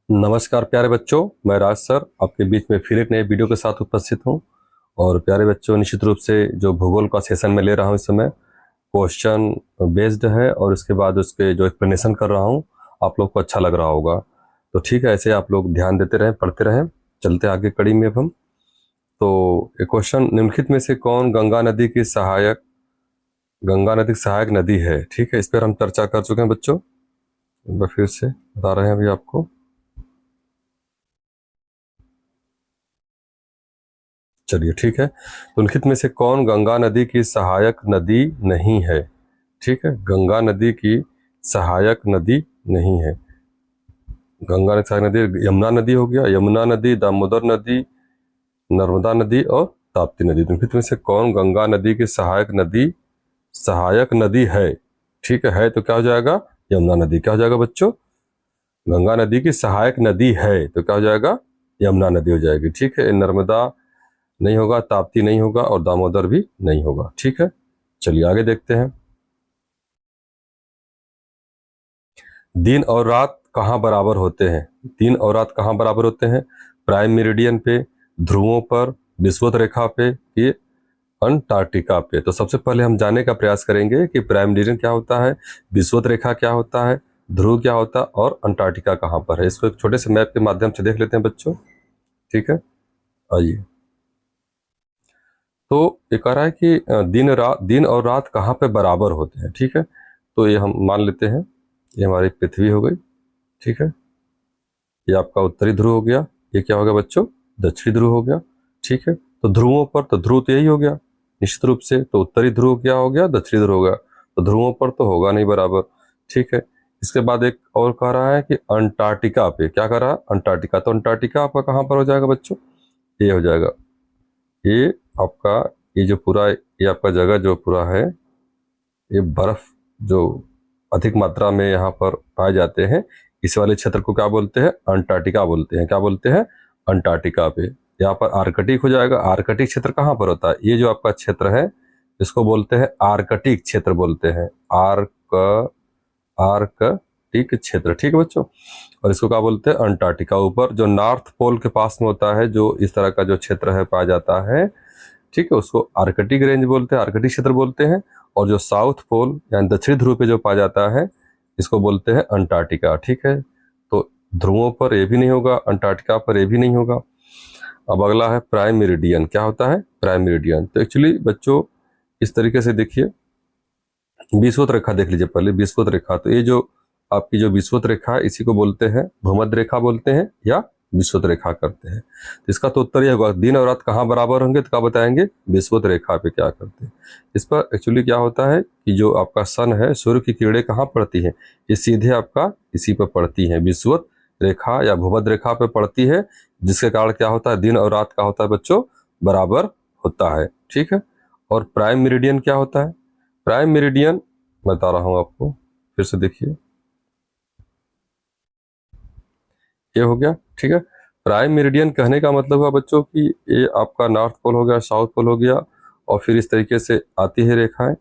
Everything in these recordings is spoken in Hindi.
नमस्कार प्यारे बच्चों, मैं राज सर आपके बीच में फिर एक नए वीडियो के साथ उपस्थित हूं। और प्यारे बच्चों, निश्चित रूप से जो भूगोल का सेशन में ले रहा हूं इस समय क्वेश्चन बेस्ड है और उसके बाद उसके जो एक्सप्लेनेशन कर रहा हूं आप लोग को अच्छा लग रहा होगा। तो ठीक है, ऐसे आप लोग ध्यान देते रहें, पढ़ते रहें। चलते आगे कड़ी में अब हम। तो एक क्वेश्चन, निम्नलिखित में से कौन गंगा नदी की सहायक नदी है? ठीक है, इस पर हम चर्चा कर चुके हैं बच्चों। एक बार फिर से बता रहे हैं अभी आपको। चलिए ठीक है, तो निम्नलिखित में से कौन गंगा नदी की सहायक नदी नहीं है? ठीक है, गंगा नदी की सहायक नदी नहीं है। गंगा नदी सहायक नदी यमुना नदी हो गया, यमुना नदी, दामोदर नदी, नर्मदा नदी और ताप्ती नदी। निम्नलिखित में से कौन गंगा नदी की सहायक नदी है? ठीक है तो क्या हो जाएगा? यमुना नदी। क्या हो जाएगा बच्चों? गंगा नदी की सहायक नदी है तो क्या हो जाएगा? यमुना नदी हो जाएगी। ठीक है, नर्मदा नहीं होगा, ताप्ती नहीं होगा और दामोदर भी नहीं होगा। ठीक है, चलिए आगे देखते हैं। दिन और रात कहाँ बराबर होते हैं? दिन और रात कहाँ बराबर होते हैं? प्राइम मेरिडियन पे, ध्रुवों पर, विषुवत रेखा पे, ये अंटार्कटिका पे। तो सबसे पहले हम जानने का प्रयास करेंगे कि प्राइम मेरिडियन क्या होता है, विषुवत रेखा क्या होता है, ध्रुव क्या होता है और अंटार्कटिका कहाँ पर है। इसको एक छोटे से मैप के माध्यम से देख लेते हैं बच्चों। ठीक है, आइए। तो ये कह रहा है कि दिन और रात कहाँ पे बराबर होते हैं। ठीक है, तो ये हम मान लेते हैं ये हमारी पृथ्वी हो गई। ठीक है, ये आपका उत्तरी ध्रुव हो गया, ये क्या हो गया बच्चों? दक्षिणी ध्रुव हो गया। ठीक है, तो ध्रुवों पर तो ध्रुव तो यही हो गया निश्चित रूप से, तो उत्तरी ध्रुव क्या हो गया? दक्षिणी ध्रुव हो गया। तो ध्रुवों पर तो होगा नहीं बराबर। ठीक है, इसके बाद एक और कह रहा है कि अंटार्कटिका पे, क्या कह रहा है? अंटार्कटिका। तो अंटार्कटिका आपका कहाँ पर हो जाएगा बच्चों? ये हो जाएगा, ये आपका, ये जो पूरा ये आपका जगह जो पूरा है, ये बर्फ जो अधिक मात्रा में यहाँ पर पाए जाते हैं, इस वाले क्षेत्र को क्या बोलते हैं? अंटार्कटिका बोलते हैं। क्या बोलते हैं? अंटार्कटिका पे। यहाँ पर आर्कटिक हो जाएगा। आर्कटिक क्षेत्र कहाँ पर होता है? ये जो आपका क्षेत्र है इसको बोलते हैं आर्कटिक क्षेत्र बोलते हैं। आर्कटिक क्षेत्र। ठीक है बच्चों, और इसको क्या बोलते हैं? अंटार्कटिका। ऊपर जो नॉर्थ पोल के पास में होता है, जो इस तरह का जो क्षेत्र है पाया जाता है, ठीक है, उसको आर्कटिक रेंज बोलते हैं, आर्कटिक क्षेत्र बोलते हैं। और जो साउथ पोल यानी दक्षिणी ध्रुव पे जो पाया जाता है इसको बोलते हैं अंटार्कटिका। ठीक है, तो ध्रुवों पर ये भी नहीं होगा, अंटार्कटिका पर ये भी नहीं होगा। अब अगला है प्राइम मेरिडियन। क्या होता है प्राइम मेरिडियन? तो एक्चुअली बच्चों इस तरीके से देखिए, विषुवत रेखा देख लीजिए पहले। विषुवत रेखा, तो ये जो आपकी जो विषुवत रेखा है इसी को बोलते हैं भूमध्य रेखा बोलते हैं या विषुवत रेखा करते हैं। तो इसका तो उत्तर यह होगा, दिन और रात कहाँ बराबर होंगे तो क्या बताएंगे? विषुवत रेखा पे क्या करते हैं। इस पर एक्चुअली क्या होता है कि जो आपका सन है, सूर्य की किरणें कहाँ पड़ती हैं? ये सीधे आपका इसी पर पड़ती हैं, विषुवत रेखा या भूमध्य रेखा पे पड़ती है, जिसके कारण क्या होता है? दिन और रात का होता है बच्चों बराबर होता है। ठीक है, और प्राइम मेरिडियन क्या होता है? प्राइम मेरिडियन बता रहा हूं आपको, फिर से देखिए, ये हो गया। ठीक है, प्राइम मेरिडियन कहने का मतलब हुआ बच्चों कि ये आपका नॉर्थ पोल हो गया, साउथ पोल हो गया, और फिर इस तरीके से आती है रेखाएं।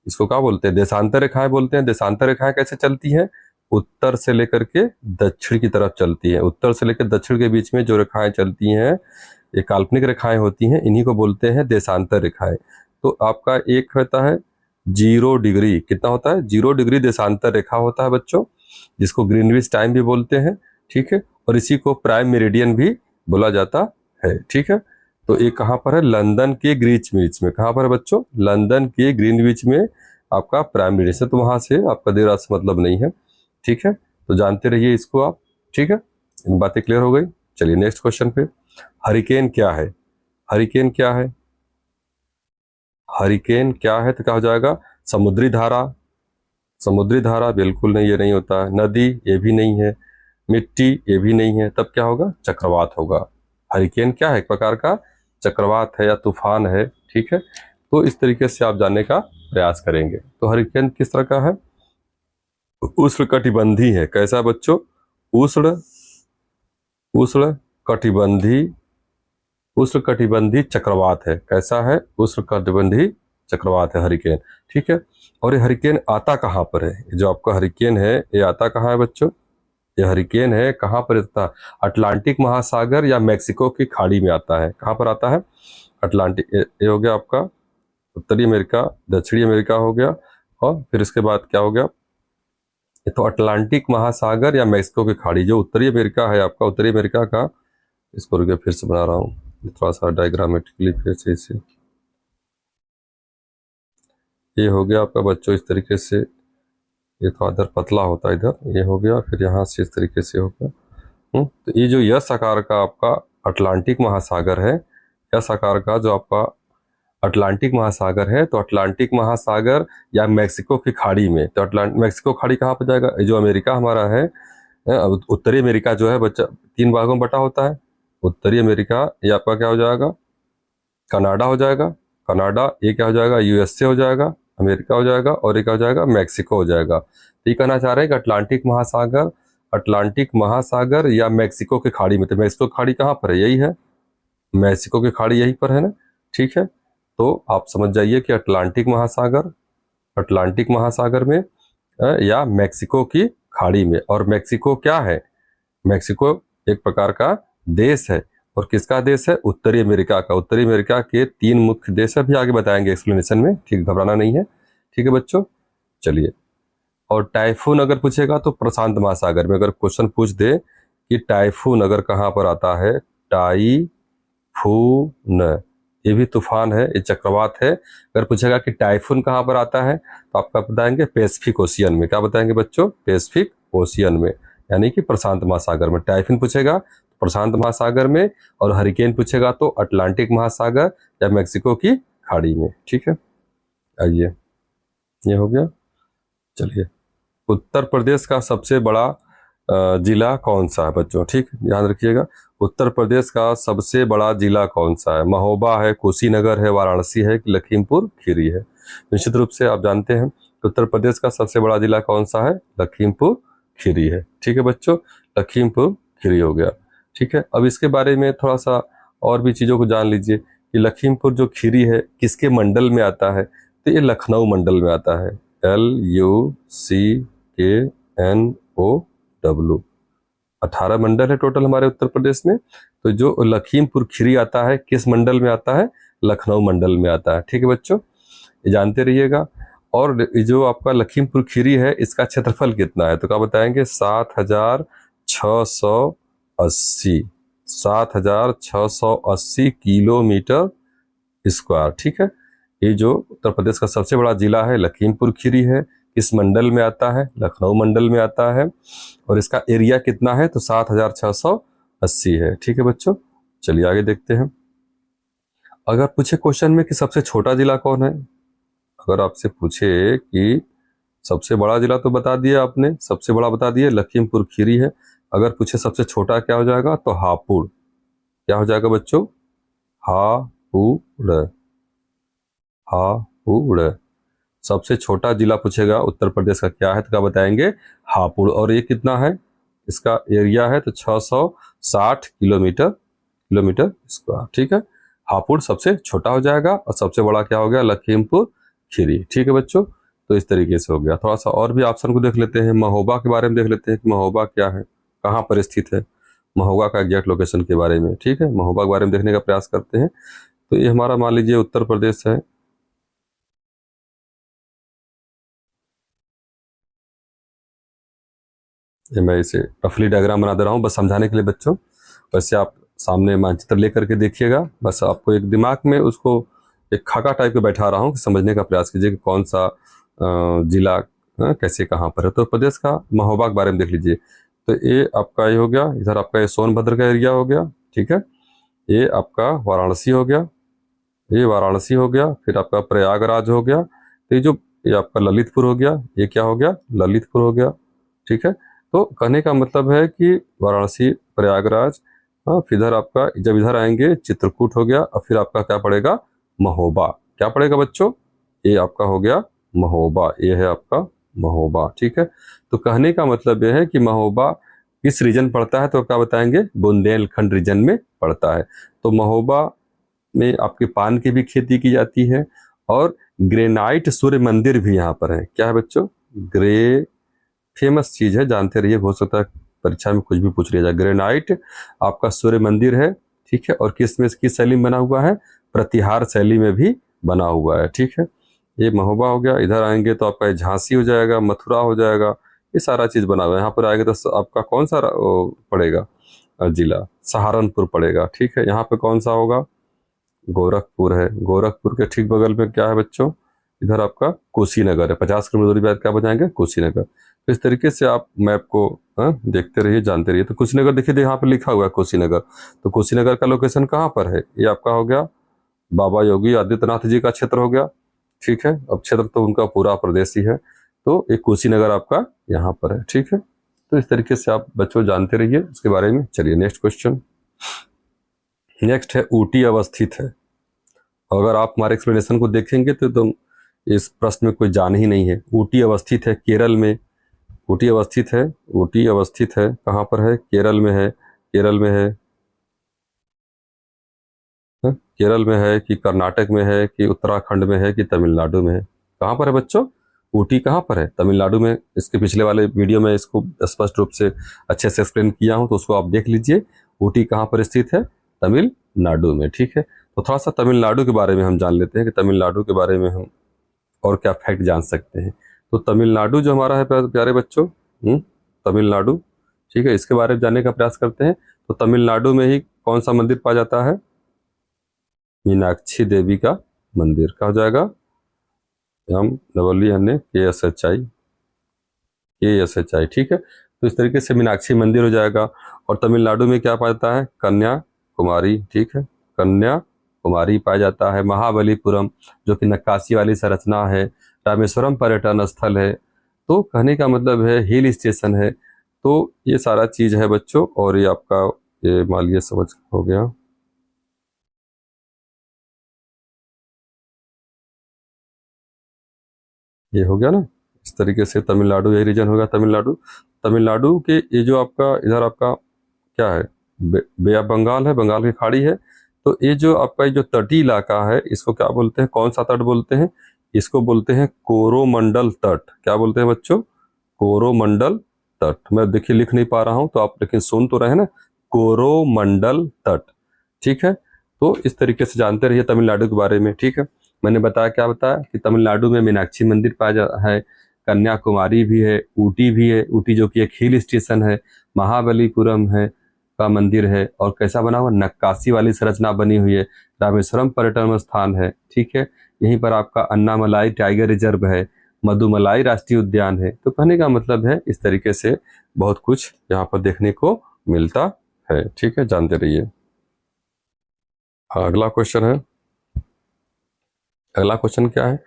इसको क्या बोलते हैं? देशांतर रेखाएं बोलते हैं। देशांतर रेखाएं कैसे चलती हैं? उत्तर से लेकर के दक्षिण की तरफ चलती है। उत्तर से लेकर दक्षिण के बीच में जो रेखाएं चलती हैं ये काल्पनिक रेखाएं होती हैं, इन्हीं को बोलते हैं देशांतर रेखाएं। तो आपका एक होता है 0 डिग्री, कितना होता है? 0 डिग्री देशांतर रेखा होता है बच्चों, जिसको ग्रीनविच टाइम भी बोलते हैं। ठीक है, और इसी को प्राइम मेरिडियन भी बोला जाता है। ठीक है, तो ये कहाँ पर है? लंदन के ग्रीनविच में। कहाँ पर है बच्चों? लंदन के ग्रीनविच में आपका प्राइम मेरिडियन से, तो वहां से आपका देर रात से मतलब नहीं है। ठीक है, तो जानते रहिए इसको आप। ठीक है, इन बातें क्लियर हो गई। चलिए नेक्स्ट क्वेश्चन पे। हरिकेन क्या है? हरिकेन क्या है? हरिकेन क्या है तो क्या हो जाएगा? समुद्री धारा। समुद्री धारा बिल्कुल नहीं, ये नहीं होता है। नदी, ये भी नहीं है। मिट्टी, ये भी नहीं है। तब क्या होगा? चक्रवात होगा। हरिकेन क्या है? एक प्रकार का चक्रवात है या तूफान है। ठीक है, तो इस तरीके से आप जानने का प्रयास करेंगे। तो हरिकेन किस तरह का है? उष्णकटिबंधी है। कैसा बच्चों? उष्ण उष्ण कटिबंधी उष्णकटिबंधी चक्रवात है। कैसा है? उष्णकटिबंधी चक्रवात है हरिकेन। ठीक है, और ये हरिकेन आता कहाँ पर है? जो आपका हरिकेन है ये आता कहाँ है बच्चों? ये हरिकेन है कहाँ पर आता है? अटलांटिक महासागर या मैक्सिको की खाड़ी में आता है। कहाँ पर आता है? अटलांटिक। ये हो गया आपका उत्तरी अमेरिका, दक्षिणी अमेरिका हो गया, और फिर इसके बाद क्या हो गया? ये तो अटलांटिक महासागर या मैक्सिको की खाड़ी, जो उत्तरी अमेरिका है आपका, उत्तरी अमेरिका का, इसको रुके फिर से बना रहा हूँ थोड़ा सा डायग्रामेटिकली फिर से इसे। ये हो गया आपका बच्चों इस तरीके से, ये तो इधर पतला होता है, इधर ये हो गया, फिर यहाँ से इस तरीके से हो गया। तो ये जो यस आकार का आपका अटलांटिक महासागर है, यस आकार का जो आपका अटलांटिक महासागर है, तो अटलांटिक महासागर या मैक्सिको की खाड़ी में, तो मैक्सिको खाड़ी कहाँ पर जाएगा? ये जो अमेरिका हमारा है, उत्तरी अमेरिका जो है बच्चा 3 भागों में बटा होता है। उत्तरी अमेरिका ये आपका क्या हो जाएगा? कनाडा हो जाएगा। कनाडा ये क्या हो जाएगा? यूएसए हो जाएगा, अमेरिका हो जाएगा, और ये क्या हो जाएगा? मैक्सिको हो जाएगा। तो ये कहना चाह रहे हैं कि अटलांटिक महासागर या मैक्सिको की खाड़ी में, तो मैक्सिको की खाड़ी कहाँ पर है? यही है, मैक्सिको की खाड़ी यहीं पर है ना। ठीक है, तो आप समझ जाइए कि अटलांटिक महासागर में या मैक्सिको की खाड़ी में। और मैक्सिको क्या है? मैक्सिको एक प्रकार का देश है, और किसका देश है? उत्तरी अमेरिका का। उत्तरी अमेरिका के 3 मुख्य देश अभी आगे बताएंगे एक्सप्लेनेशन में, ठीक, घबराना नहीं है। ठीक है बच्चों, चलिए। और टाइफून अगर पूछेगा तो प्रशांत महासागर में, अगर क्वेश्चन पूछ दे कि टाइफून अगर कहाँ पर आता है, टाइफून, ये भी तूफान है, ये चक्रवात है। अगर पूछेगा कि टाइफून कहाँ पर आता है, तो आपका बताएंगे पैसिफिक ओशियन में। क्या बताएंगे बच्चों? पैसिफिक ओशियन में, यानी कि प्रशांत महासागर में। टाइफून पूछेगा तो प्रशांत महासागर में, और हरिकेन पूछेगा तो अटलांटिक महासागर या मैक्सिको की खाड़ी में। ठीक है, आइए, ये हो गया। चलिए, उत्तर प्रदेश का सबसे बड़ा जिला कौन सा है बच्चों? ठीक, ध्यान रखिएगा, उत्तर प्रदेश का सबसे बड़ा जिला कौन सा है? महोबा है, कुशीनगर है, वाराणसी है, कि लखीमपुर खीरी है? निश्चित रूप से आप जानते हैं उत्तर प्रदेश का सबसे बड़ा जिला कौन सा है? लखीमपुर खीरी है। ठीक है बच्चों, लखीमपुर खीरी हो गया। ठीक है, अब इसके बारे में थोड़ा सा और भी चीज़ों को जान लीजिए कि लखीमपुर जो खीरी है किसके मंडल में आता है? तो ये लखनऊ मंडल में आता है। LUCKNOW, 18 मंडल है टोटल हमारे उत्तर प्रदेश में। तो जो लखीमपुर खीरी आता है किस मंडल में आता है? लखनऊ मंडल में आता है। ठीक है बच्चों, ये जानते रहिएगा। और जो आपका लखीमपुर खीरी है इसका क्षेत्रफल कितना है? तो क्या बताएंगे? 7,680, 7,680 किलोमीटर स्क्वायर। ठीक है, ये जो उत्तर प्रदेश का सबसे बड़ा जिला है लखीमपुर खीरी है, किस मंडल में आता है? लखनऊ मंडल में आता है। और इसका एरिया कितना है? तो 7,680 है। ठीक है बच्चों, चलिए आगे देखते हैं। अगर पूछे क्वेश्चन में कि सबसे छोटा जिला कौन है, अगर आपसे पूछे कि सबसे बड़ा जिला तो बता दिया आपने, सबसे बड़ा बता दिए लखीमपुर खीरी है। अगर पूछे सबसे छोटा क्या हो जाएगा, तो हापुड़। क्या हो जाएगा बच्चों? हापुड़, हापुड़। सबसे छोटा जिला पूछेगा उत्तर प्रदेश का क्या है, तो क्या बताएंगे? हापुड़। और ये कितना है? इसका एरिया है तो 660 किलोमीटर स्क्वायर। ठीक है, हापुड़ सबसे छोटा हो जाएगा, और सबसे बड़ा क्या हो गया? लखीमपुर खीरी। ठीक है बच्चों, तो इस तरीके से हो गया। थोड़ा सा और भी ऑप्शन को देख लेते हैं, महोबा के बारे में देख लेते हैं कि महोबा क्या है, कहाँ पर स्थित है, महोबा का एग्जैक्ट लोकेशन के बारे में। ठीक है, महोबा के बारे में देखने का प्रयास करते हैं। तो ये हमारा मान लीजिए उत्तर प्रदेश है। ये मैं इसे रफली डायग्राम बना दे रहा हूँ बस समझाने के लिए बच्चों। वैसे आप सामने मानचित्र लेकर के देखिएगा, बस आपको एक दिमाग में उसको एक खाका टाइप के बैठा रहा हूँ कि समझने का प्रयास कीजिए कि कौन सा जिला कैसे कहाँ पर है। तो प्रदेश का महोबा के बारे में देख लीजिए। तो ये आपका ये हो गया, इधर आपका ये सोनभद्र का एरिया हो गया। ठीक है, ये आपका वाराणसी हो गया, ये वाराणसी हो गया, फिर आपका प्रयागराज हो गया। तो ये आपका ललितपुर हो गया, ये क्या हो गया? ललितपुर हो गया। ठीक है, तो कहने का मतलब है कि वाराणसी, प्रयागराज, हाँ, फिर इधर आपका जब इधर आएंगे चित्रकूट हो गया, और फिर आपका क्या पड़ेगा? महोबा। क्या पड़ेगा बच्चों? ये आपका हो गया महोबा, ये है आपका महोबा। ठीक है, तो कहने का मतलब यह है कि महोबा किस रीजन पड़ता है, तो क्या बताएंगे? बुंदेलखंड रीजन में पड़ता है। तो महोबा में आपके पान की भी खेती की जाती है, और ग्रेनाइट सूर्य मंदिर भी यहाँ पर है। क्या है बच्चों? फेमस चीज है, जानते रहिए, हो सकता है परीक्षा में कुछ भी पूछ लिया जाए। ग्रेनाइट आपका सूर्य मंदिर है, ठीक है, और किस शैली में बना हुआ है, प्रतिहार शैली में भी बना हुआ है, ठीक है। ये महोबा हो गया। इधर आएंगे तो आपका झांसी हो जाएगा, मथुरा हो जाएगा, ये सारा चीज बना हुआ है। यहाँ पर आएंगे तो आपका कौन सा पड़ेगा जिला, सहारनपुर पड़ेगा, ठीक है। यहाँ पे कौन सा होगा, गोरखपुर है। गोरखपुर के ठीक बगल में क्या है बच्चों, इधर आपका कुशीनगर है। 50 किलोमीटर दूरी बाद क्या बजाएंगे, कुशीनगर। तो इस तरीके से आप मैप को देखते रहिए, जानते रहिए। तो कुशीनगर देखिए, यहाँ पे लिखा हुआ है कुशीनगर। तो कुशीनगर का लोकेशन कहाँ पर है, ये आपका हो गया बाबा योगी आदित्यनाथ जी का क्षेत्र हो गया, ठीक है। अब क्षेत्र तो उनका पूरा प्रदेश ही है, तो एक कुशीनगर आपका यहाँ पर है, ठीक है। तो इस तरीके से आप बच्चों जानते रहिए उसके बारे में। चलिए नेक्स्ट क्वेश्चन। नेक्स्ट है ऊटी अवस्थित है। अगर आप हमारे एक्सप्लेनेशन को देखेंगे तो तुम इस प्रश्न में कोई जान ही नहीं है। ऊटी अवस्थित है केरल में, ऊटी अवस्थित है, ऊटी अवस्थित है कहाँ पर है, केरल में है। केरल में है, केरल में है कि कर्नाटक में है कि उत्तराखंड में है कि तमिलनाडु में है, कहाँ पर है बच्चों, ऊटी कहाँ पर है, तमिलनाडु में। इसके पिछले वाले वीडियो में इसको स्पष्ट रूप से अच्छे से एक्सप्लेन किया हूँ, तो उसको आप देख लीजिए। ऊटी कहाँ पर स्थित है, तमिलनाडु में, ठीक है। तो थोड़ा सा तमिलनाडु के बारे में हम जान लेते हैं कि तमिलनाडु के बारे में हम और क्या फैक्ट जान सकते हैं। तो तमिलनाडु जो हमारा है प्यारे बच्चों, तमिलनाडु, ठीक है, इसके बारे में जानने का प्रयास करते हैं। तो तमिलनाडु में ही कौन सा मंदिर पाया जाता है, मीनाक्षी देवी का मंदिर। क्या हो जाएगा, KSHI, ठीक है। तो इस तरीके से मीनाक्षी मंदिर हो जाएगा। और तमिलनाडु में क्या पाया जाता है, कन्याकुमारी, ठीक है, कन्याकुमारी पाया जाता है। महाबलीपुरम जो कि नक्काशी वाली संरचना है। रामेश्वरम पर्यटन स्थल है। तो कहने का मतलब है हिल स्टेशन है। तो ये सारा चीज है बच्चों। और ये आपका ये मान लीजिए समझ हो गया। ये हो गया ना, इस तरीके से तमिलनाडु यही रीजन होगा। तमिलनाडु, तमिलनाडु के ये जो आपका इधर आपका क्या है, बे ऑफ बंगाल है, बंगाल की खाड़ी है। तो ये जो आपका ये जो तटीय इलाका है, इसको क्या बोलते हैं, कौन सा तट बोलते हैं, इसको बोलते हैं कोरोमंडल तट। क्या बोलते हैं बच्चों, कोरोमंडल तट। मैं देखिए लिख नहीं पा रहा हूं तो आप लेकिन सुन तो रहे ना, कोरोमंडल तट, ठीक है। तो इस तरीके से जानते रहिए तमिलनाडु के बारे में, ठीक है। मैंने बताया, क्या बताया कि तमिलनाडु में मीनाक्षी मंदिर पाया जाता है, कन्याकुमारी भी है, ऊटी भी है, ऊटी जो कि एक हिल स्टेशन है, महाबलीपुरम है का मंदिर है, और कैसा बना हुआ, नक्काशी वाली संरचना बनी हुई है। रामेश्वरम पर्यटन स्थान है, ठीक है। यहीं पर आपका अन्नामलाई टाइगर रिजर्व है, मधुमलाई राष्ट्रीय उद्यान है। तो कहने का मतलब है इस तरीके से बहुत कुछ यहाँ पर देखने को मिलता है, ठीक है, जानते रहिए। अगला क्वेश्चन है, अगला क्वेश्चन क्या है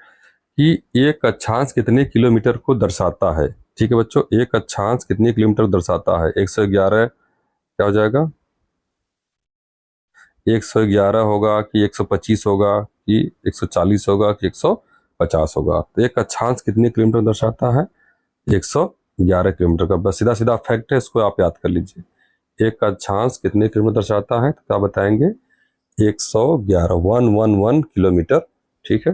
कि एक अक्षांश कितने किलोमीटर को दर्शाता है, ठीक है बच्चों। एक अक्षांश कितने किलोमीटर दर्शाता है, 111, क्या हो जाएगा, 111 होगा कि 125 होगा कि 140 होगा कि 150 होगा। तो एक अक्षांश कितने किलोमीटर दर्शाता है, 111 किलोमीटर का। बस सीधा सीधा फैक्ट है, इसको आप याद कर लीजिए। एक अक्षांश कितने किलोमीटर दर्शाता है, तो क्या बताएंगे, 111, 111 किलोमीटर, ठीक है।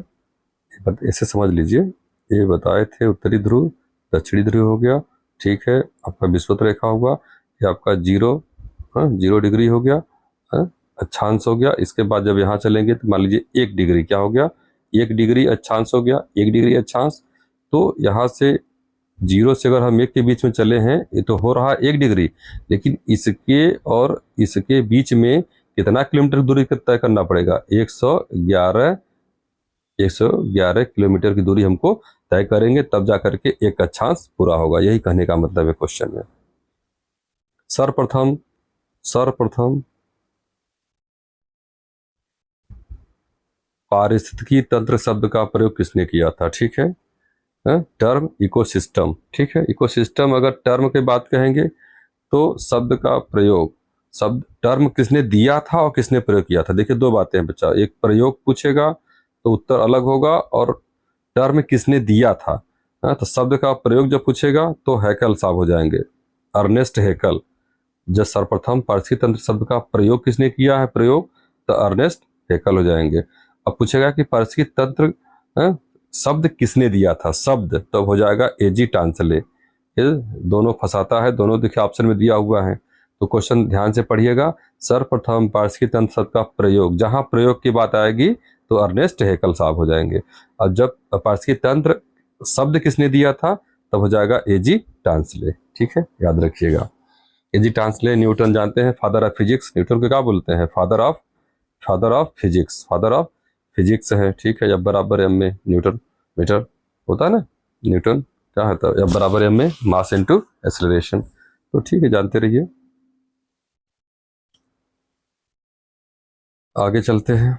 ऐसे समझ लीजिए, ये बताए थे उत्तरी ध्रुव, दक्षिणी ध्रुव हो गया, ठीक है। आपका विषुवत रेखा हुआ, ये आपका 0 डिग्री हो गया, अक्षांश हो गया। इसके बाद जब यहाँ चलेंगे तो मान लीजिए 1 डिग्री क्या हो गया, 1 डिग्री अक्षांश हो गया, 1 डिग्री अक्षांश। तो यहाँ से 0 से अगर हम 1 के बीच में चले हैं, ये तो हो रहा 1 डिग्री, लेकिन इसके और इसके बीच में कितना किलोमीटर दूरी तय करना पड़ेगा, 111 किलोमीटर की दूरी हमको तय करेंगे, तब जाकर के एक अक्षांश पूरा होगा। यही कहने का मतलब है क्वेश्चन में। सर्वप्रथम पारिस्थितिकी तंत्र शब्द का प्रयोग किसने किया था, ठीक है, टर्म इकोसिस्टम, ठीक है। इकोसिस्टम अगर टर्म की बात कहेंगे तो शब्द का प्रयोग, शब्द टर्म किसने दिया था और किसने प्रयोग किया था। देखिए दो बातें हैं बच्चा, एक प्रयोग पूछेगा तो उत्तर अलग होगा, और टर्म किसने दिया था। तो शब्द का प्रयोग जब पूछेगा तो हैकल साहब हो जाएंगे, अर्नेस्ट हैकल। जब सर्वप्रथम पारसी तंत्र शब्द का प्रयोग किसने किया है, प्रयोग, तो अर्नेस्ट हैकल हो जाएंगे। अब पूछेगा कि पारसी तंत्र शब्द किसने दिया था, शब्द, तो हो जाएगा एजी टांसले। ये दोनों फंसाता है, दोनों देखिए ऑप्शन में दिया हुआ है। तो क्वेश्चन ध्यान से पढ़िएगा। सर्वप्रथम पारस्की तंत्र शब्द का प्रयोग, जहां प्रयोग की बात आएगी तो अर्नेस्ट हैकल साहब हो जाएंगे। और जब पारस्की तंत्र शब्द किसने दिया था तब हो जाएगा एजी टांसले। ठीक है, याद रखिएगा। एजी टांसले न्यूटन जानते हैं, फादर ऑफ फिजिक्स। न्यूटन को क्या बोलते हैं? Father of physics, father of physics है। ठीक है, F बराबर एम में न्यूटन मीटर होता है ना, न्यूटन क्या होता है? F बराबर एम में मास इनटू एक्सेलरेशन। तो ठीक है, जानते रहिए। आगे चलते हैं।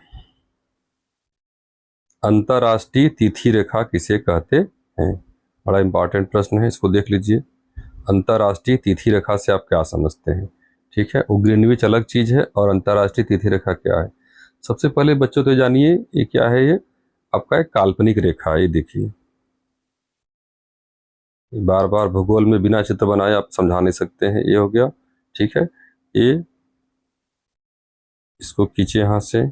अंतरराष्ट्रीय तिथि रेखा किसे कहते हैं? बड़ा इंपॉर्टेंट प्रश्न है, इसको देख लीजिए। अंतरराष्ट्रीय तिथि रेखा से आप क्या समझते हैं? ठीक है, ग्रीनविच अलग चीज है और अंतरराष्ट्रीय तिथि रेखा क्या है। सबसे पहले बच्चों तो जानिए ये क्या है। ये आपका एक काल्पनिक रेखा है। ये देखिए, बार बार भूगोल में बिना चित्र बनाए आप समझा नहीं सकते हैं। ये हो गया। ठीक है, ये इसको खींचे यहाँ से,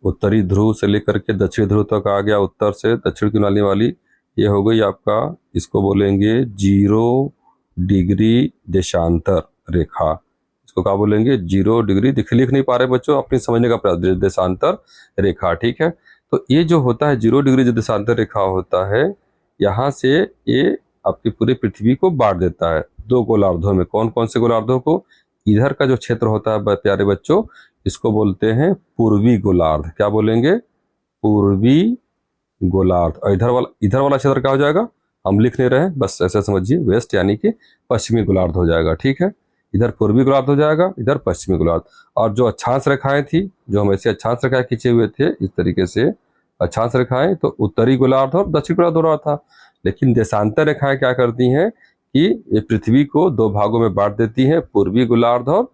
उत्तरी ध्रुव से लेकर के दक्षिणी ध्रुव तक आ गया, उत्तर से दक्षिण की नाली वाली। ये हो गई आपका, इसको बोलेंगे 0 डिग्री देशांतर रेखा। इसको क्या बोलेंगे? 0 डिग्री। लिख नहीं पा रहे बच्चों, अपनी समझने का प्रयास। देशांतर रेखा। ठीक है, तो ये जो होता है 0 डिग्री जो देशांतर रेखा होता है, यहाँ से ये आपकी पूरी पृथ्वी को बांट देता है दो गोलार्धों में। कौन कौन से गोलार्धों को? इधर का जो क्षेत्र होता है प्यारे बच्चों, इसको बोलते हैं पूर्वी गोलार्ध। क्या बोलेंगे? पूर्वी गोलार्ध। और इधर वाला क्षेत्र क्या हो जाएगा? हम लिख नहीं रहे, बस ऐसे समझिए, वेस्ट यानी कि पश्चिमी गोलार्ध हो जाएगा। ठीक है, इधर पूर्वी गोलार्ध हो जाएगा, इधर पश्चिमी गोलार्ध। और जो अक्षांश रेखाएं थी, जो हम ऐसे अक्षांश रेखाएं खींचे हुए थे इस तरीके से अक्षांश रेखाएं, तो उत्तरी गोलार्ध और दक्षिण गोलार्ध हो रहा था। लेकिन देशांतर रेखाएं क्या करती हैं कि ये पृथ्वी को दो भागों में बांट देती हैं, पूर्वी गोलार्ध और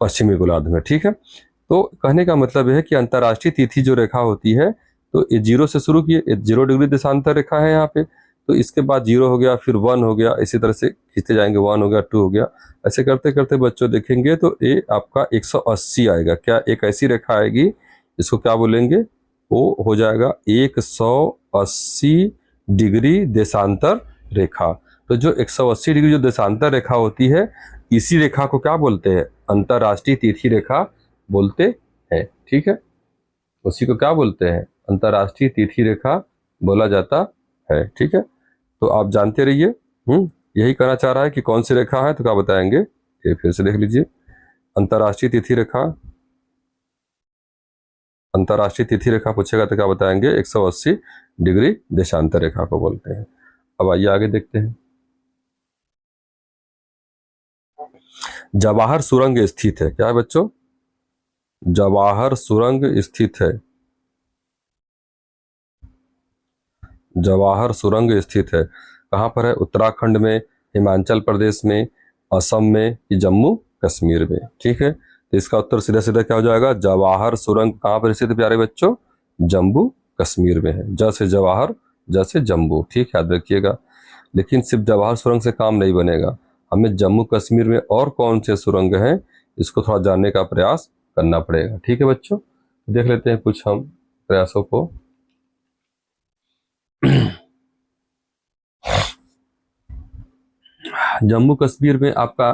पश्चिमी गोलार्ध में। ठीक है, तो कहने का मतलब यह है कि अंतरराष्ट्रीय तिथि जो रेखा होती है, तो ये 0 से शुरू किए, 0 डिग्री देशांतर रेखा है यहाँ पे, तो इसके बाद 0 हो गया, फिर 1 हो गया, इसी तरह से खींचते जाएंगे, 1 हो गया, 2 हो गया। ऐसे करते करते बच्चों देखेंगे तो ये आपका 180 आएगा। क्या? एक ऐसी रेखा आएगी, इसको क्या बोलेंगे? वो हो जाएगा 180 डिग्री देशांतर रेखा। तो जो 180 डिग्री जो देशांतर रेखा होती है, इसी रेखा को क्या बोलते हैं? अंतरराष्ट्रीय तिथि रेखा बोलते हैं। ठीक है, उसी को क्या बोलते हैं? अंतरराष्ट्रीय तिथि रेखा बोला जाता है। ठीक है, तो आप जानते रहिए। यही कहना चाह रहा है कि कौन सी रेखा है, तो क्या बताएंगे? फिर से देख लीजिए। अंतरराष्ट्रीय तिथि रेखा, अंतरराष्ट्रीय तिथि रेखा पूछेगा तो क्या बताएंगे? 180 डिग्री देशांतर रेखा को बोलते हैं। अब आइए आगे देखते हैं। जवाहर सुरंग स्थित है। क्या है बच्चों? जवाहर सुरंग स्थित है। जवाहर सुरंग स्थित है कहाँ पर है? उत्तराखंड में, हिमाचल प्रदेश में, असम में, जम्मू कश्मीर में। ठीक है, तो इसका उत्तर सीधा सीधा क्या हो जाएगा? जवाहर सुरंग कहाँ पर स्थित है प्यारे बच्चों? जम्मू कश्मीर में है। जैसे जवाहर, जैसे जम्मू। ठीक, याद रखिएगा। लेकिन सिर्फ जवाहर सुरंग से काम नहीं बनेगा, हमें जम्मू कश्मीर में और कौन से सुरंग हैं इसको थोड़ा जानने का प्रयास करना पड़ेगा। ठीक है बच्चों, देख लेते हैं कुछ हम प्रयासों को। जम्मू कश्मीर में आपका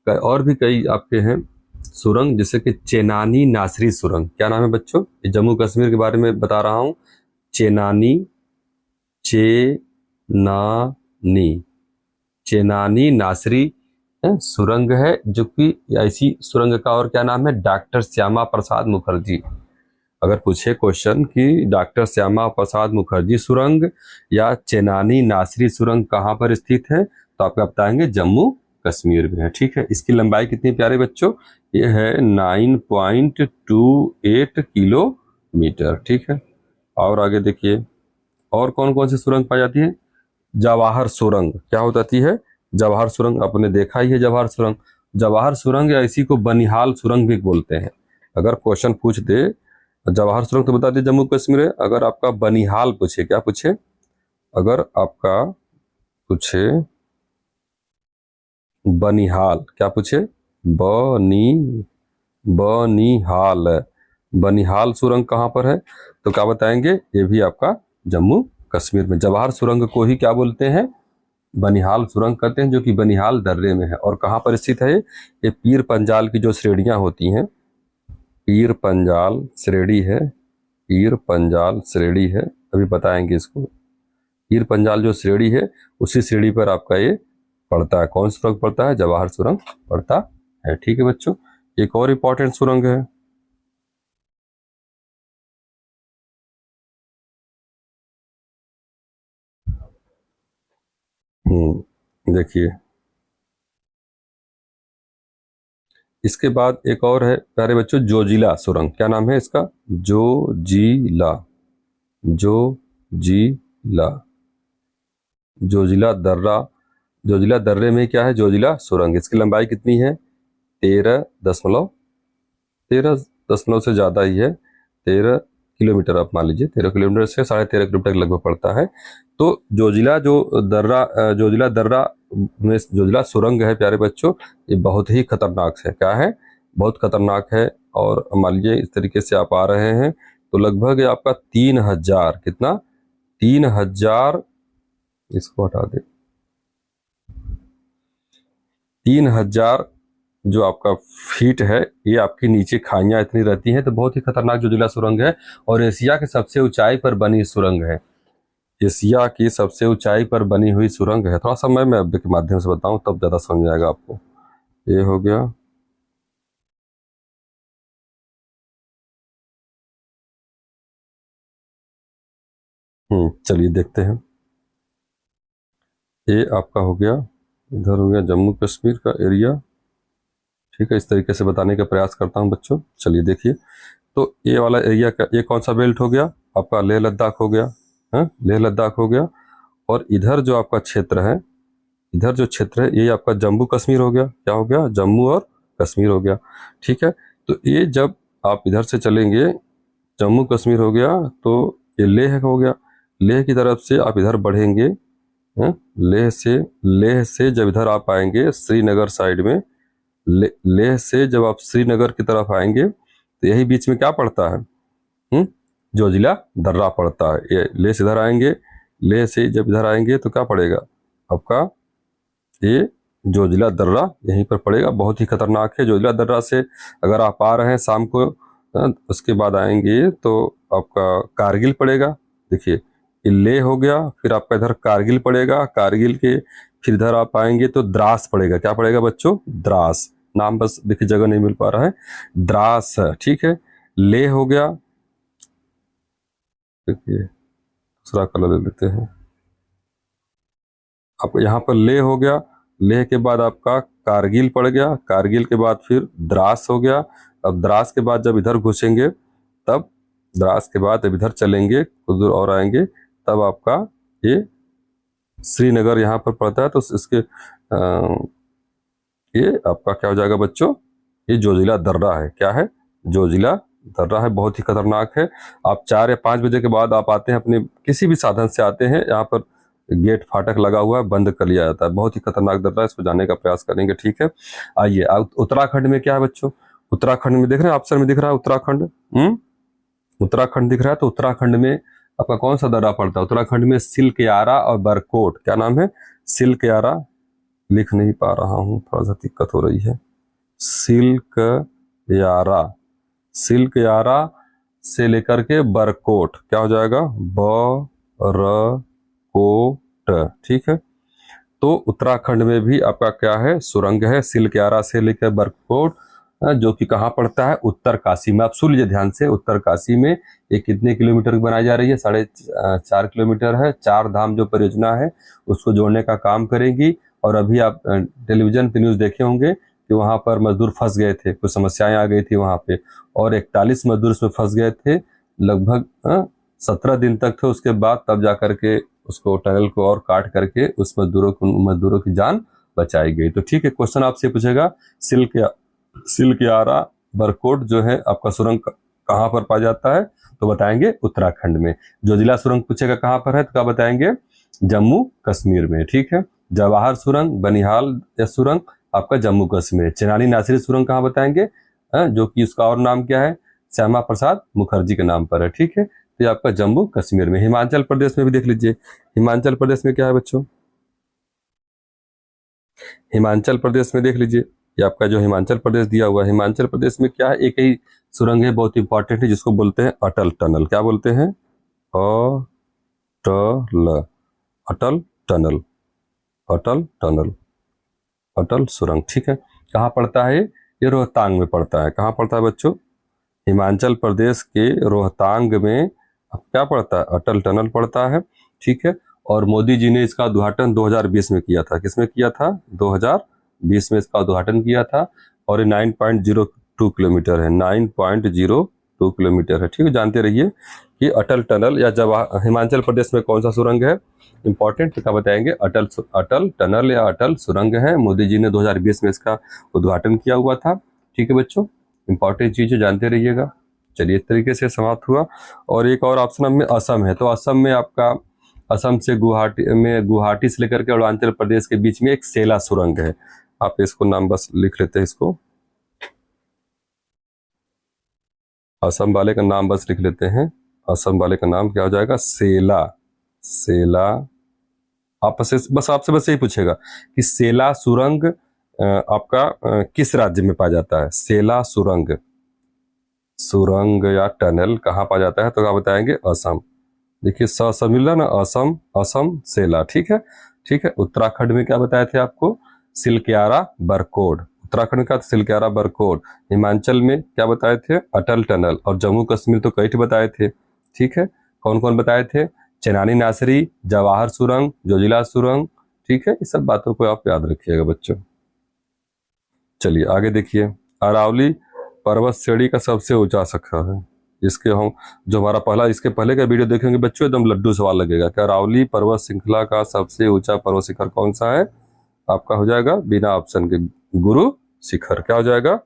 और भी कई आपके हैं सुरंग, जैसे कि चेनानी नासरी सुरंग। क्या नाम है बच्चों? जम्मू कश्मीर के बारे में बता रहा हूं। चेनानी चेनानी नासरी सुरंग है, जो कि ऐसी सुरंग का और क्या नाम है? डॉक्टर श्यामा प्रसाद मुखर्जी। अगर पूछे क्वेश्चन कि डॉक्टर श्यामा प्रसाद मुखर्जी सुरंग या चेनानी नासरी सुरंग कहाँ पर स्थित है, तो आपका बताएंगे जम्मू कश्मीर में है। ठीक है, इसकी लंबाई कितनी प्यारे बच्चों? ये है 9.28 किलोमीटर। ठीक है, और आगे देखिए और कौन कौन सी सुरंग पाई जाती है? जवाहर सुरंग। क्या हो जाती है? जवाहर सुरंग। आपने देखा ही है जवाहर सुरंग। जवाहर सुरंग या इसी को बनिहाल सुरंग भी बोलते हैं। अगर क्वेश्चन पूछ दे जवाहर सुरंग तो बता दिए जम्मू कश्मीर है। अगर आपका बनिहाल पूछे, क्या पूछे? अगर आपका पूछे बनिहाल, क्या पूछे? बनिहाल, बनिहाल सुरंग कहाँ पर है, तो क्या बताएंगे? ये भी आपका जम्मू कश्मीर में। जवाहर सुरंग को ही क्या बोलते हैं? बनिहाल सुरंग कहते हैं, जो कि बनिहाल दर्रे में है। और कहाँ पर स्थित है ये पीर पंजाल की जो श्रेणियां होती हैं, पीर पंजाल श्रेणी है, पीर पंजाल श्रेणी है, अभी बताएंगे इसको। पीर पंजाल जो श्रेणी है उसी श्रेणी पर आपका ये पड़ता है। कौन सुरंग पड़ता है? जवाहर सुरंग पड़ता है। ठीक है बच्चों, एक और इंपॉर्टेंट सुरंग है, देखिए इसके बाद एक और है प्यारे बच्चों, जोजिला सुरंग। क्या नाम है इसका? जोजिला, जोजिला, जोजिला दर्रा। जोजिला दर्रे में क्या है? जोजिला सुरंग। इसकी लंबाई कितनी है? 13 दशमलव से ज़्यादा ही है, 13 किलोमीटर आप मान लीजिए, 13 किलोमीटर से 13.5 किलोमीटर लगभग पड़ता है। तो जोजिला दर्रा में जोजिला सुरंग है प्यारे बच्चों, ये बहुत ही खतरनाक है। क्या है? बहुत खतरनाक है। और मान लीजिए इस तरीके से आप आ रहे हैं तो लगभग आपका 3,000, कितना? 3,000, इसको हटा दे, 3,000 जो आपका फीट है, ये आपकी नीचे खाइयां इतनी रहती हैं। तो बहुत ही खतरनाक जोजिला सुरंग है और एशिया की सबसे ऊंचाई पर बनी सुरंग है। एशिया की सबसे ऊंचाई पर बनी हुई सुरंग है। थोड़ा सा मैं मैप के माध्यम से बताऊं तब ज्यादा समझ आएगा आपको। ये हो गया, चलिए देखते हैं। ये आपका हो गया, इधर हो गया जम्मू कश्मीर का एरिया। ठीक है, इस तरीके से बताने का प्रयास करता हूँ बच्चों। चलिए देखिए, तो ये वाला एरिया का ये कौन सा बेल्ट हो गया? आपका लेह लद्दाख हो गया, है लेह लद्दाख हो गया। और इधर जो आपका क्षेत्र है, इधर जो क्षेत्र है ये आपका जम्मू कश्मीर हो गया। क्या हो गया? जम्मू और कश्मीर हो गया। ठीक है, तो ये जब आप इधर से चलेंगे, जम्मू कश्मीर हो गया, तो ये लेह हो गया। लेह की तरफ से आप इधर बढ़ेंगे, हैं? लेह से जब इधर आप आएंगे श्रीनगर साइड में, लेह से जब आप श्रीनगर की तरफ आएंगे तो यही बीच में क्या पड़ता है? जोजिला दर्रा पड़ता है। ये लेह से इधर आएंगे, लेह से जब इधर आएंगे तो क्या पड़ेगा आपका? ये जोजिला दर्रा यहीं पर पड़ेगा। बहुत ही खतरनाक है। जोजिला दर्रा से अगर आप आ रहे हैं शाम को, उसके बाद आएंगे तो आपका कारगिल पड़ेगा। देखिए ये लेह हो गया, फिर आपका इधर कारगिल पड़ेगा, कारगिल के फिर इधर आप आएंगे तो द्रास पड़ेगा। क्या पड़ेगा बच्चों? द्रास। नाम बस देखिए जगह नहीं मिल पा रहा है, द्रास है। ठीक है, लेह हो गया। देखिए दूसरा कलर ले लेते हैं। आपको यहाँ पर लेह हो गया, लेह के बाद आपका कारगिल पड़ गया, कारगिल के बाद फिर द्रास हो गया। अब द्रास के बाद जब इधर घुसेंगे, तब द्रास के बाद जब इधर चलेंगे कुछ दूर और आएंगे, तब आपका ये श्रीनगर यहाँ पर पड़ता है। तो इसके ये आपका क्या हो जाएगा बच्चों? ये जोजिला दर्रा है। क्या है? जोजिला दर्रा है। बहुत ही खतरनाक है। आप 4 या 5 बजे के बाद आप आते हैं, अपने किसी भी साधन से आते हैं, यहाँ पर गेट फाटक लगा हुआ है, बंद कर लिया जाता है। बहुत ही खतरनाक दर्रा है, इसको जानने का प्रयास करेंगे। ठीक है, आइए उत्तराखंड में क्या है बच्चों? उत्तराखंड में देख रहे हैं, ऑप्शन में दिख रहा है उत्तराखंड। उत्तराखंड दिख रहा है, तो उत्तराखंड में आपका कौन सा दर्रा पड़ता है? उत्तराखंड में सिल्कयारा और बरकोट। क्या नाम है? सिल्कयारा, लिख नहीं पा रहा हूँ, थोड़ा सा दिक्कत हो रही है। सिल्क यारा, सिल्क यारा से लेकर के बरकोट, क्या हो जाएगा? बरकोट। ठीक है, तो उत्तराखंड में भी आपका क्या है? सुरंग है, सिल्क यारा से लेकर बरकोट, जो कि कहाँ पड़ता है? उत्तरकाशी में। आप सुन लीजिए ध्यान से, उत्तरकाशी में। ये कितने किलोमीटर की बनाई जा रही है? 4.5 किलोमीटर है। 4 धाम जो परियोजना है उसको जोड़ने का काम करेगी। और अभी आप टेलीविजन पे न्यूज देखे होंगे कि वहां पर मजदूर फंस गए थे, कुछ समस्याएं आ गई थी वहां पे, और 41 मजदूर उसमें फंस गए थे। लगभग 17 दिन तक थे, उसके बाद तब जाकर के उसको टनल को और काट करके उस मजदूरों की जान बचाई गई। तो ठीक है, क्वेश्चन आपसे पूछेगा सिल्क यारा बरकोट जो है आपका सुरंग कहाँ पर पाया जाता है? तो बताएंगे उत्तराखंड में। जोजिला सुरंग पूछेगा कहाँ पर है, तो क्या बताएंगे? जम्मू कश्मीर में। ठीक है, जवाहर सुरंग, बनिहाल या सुरंग आपका जम्मू कश्मीर। चेनानी नासिरी सुरंग कहाँ बताएंगे? जो कि उसका और नाम क्या है? श्यामा प्रसाद मुखर्जी के नाम पर है। ठीक है, तो ये आपका जम्मू कश्मीर में। हिमाचल प्रदेश में भी देख लीजिए, हिमाचल प्रदेश में क्या है बच्चों? हिमाचल प्रदेश में देख लीजिए, ये आपका जो हिमाचल प्रदेश दिया हुआ है, हिमाचल प्रदेश में क्या है, एक ही सुरंग है, बहुत इंपॉर्टेंट है, जिसको बोलते हैं अटल टनल। क्या बोलते हैं? अटल, अटल टनल, अटल टनल, अटल सुरंग। ठीक है, कहाँ पड़ता है ये? रोहतांग में पड़ता है। कहाँ पड़ता है बच्चों? हिमाचल प्रदेश के रोहतांग में क्या पड़ता है? अटल टनल पड़ता है। ठीक है, और मोदी जी ने इसका उद्घाटन 2020 में किया था। किसमें किया था? 2020 में इसका उद्घाटन किया था। और ये 9.02 किलोमीटर है, 9.02 किलोमीटर है। ठीक है, जानते रहिए कि अटल टनल या जवाहर, हिमाचल प्रदेश में कौन सा सुरंग है, इंपॉर्टेंट क्या बताएंगे? अटल टनल या अटल सुरंग है। मोदी जी ने 2020 में इसका उद्घाटन किया हुआ था। ठीक है बच्चों, इंपॉर्टेंट चीजें जानते रहिएगा। चलिए, इस तरीके से समाप्त हुआ। और एक और ऑप्शन में असम है, तो असम में आपका, असम से गुवाहाटी से लेकर के अरुणाचल प्रदेश के बीच में एक सेला सुरंग है। आप इसको नाम बस लिख लेते हैं, इसको असम वाले का नाम बस लिख लेते हैं। असम वाले का नाम क्या हो जाएगा? सेला, सेला। आपसे बस, आपसे बस यही पूछेगा कि सेला सुरंग आपका किस राज्य में पाया जाता है? सेला सुरंग, सुरंग या टनल कहाँ पाया जाता है? तो क्या बताएंगे? असम। देखिए स मिल रहा ना, असम, असम सेला। ठीक है, ठीक है। उत्तराखंड में क्या बताए थे आपको? सिलक्यारा बरकोड। उत्तराखंड का सिलक्यारा बरकोड। हिमाचल में क्या बताए थे? अटल टनल। और जम्मू कश्मीर तो कई बताए थे। ठीक है, कौन कौन बताए थे? चेनानी नासरी, जवाहर सुरंग, जोजिला सुरंग। ठीक है, इस सब बातों को आप याद रखिएगा बच्चों। चलिए आगे देखिए, अरावली पर्वत श्रेणी का सबसे ऊंचा शिखर है। इसके हम, जो हमारा पहला, इसके पहले का वीडियो देखेंगे बच्चों, एकदम लड्डू सवाल लगेगा कि अरावली पर्वत श्रृंखला का सबसे ऊंचा पर्वत शिखर कौन सा है? आपका हो जाएगा बिना ऑप्शन के गुरु शिखर। क्या हो जाएगा?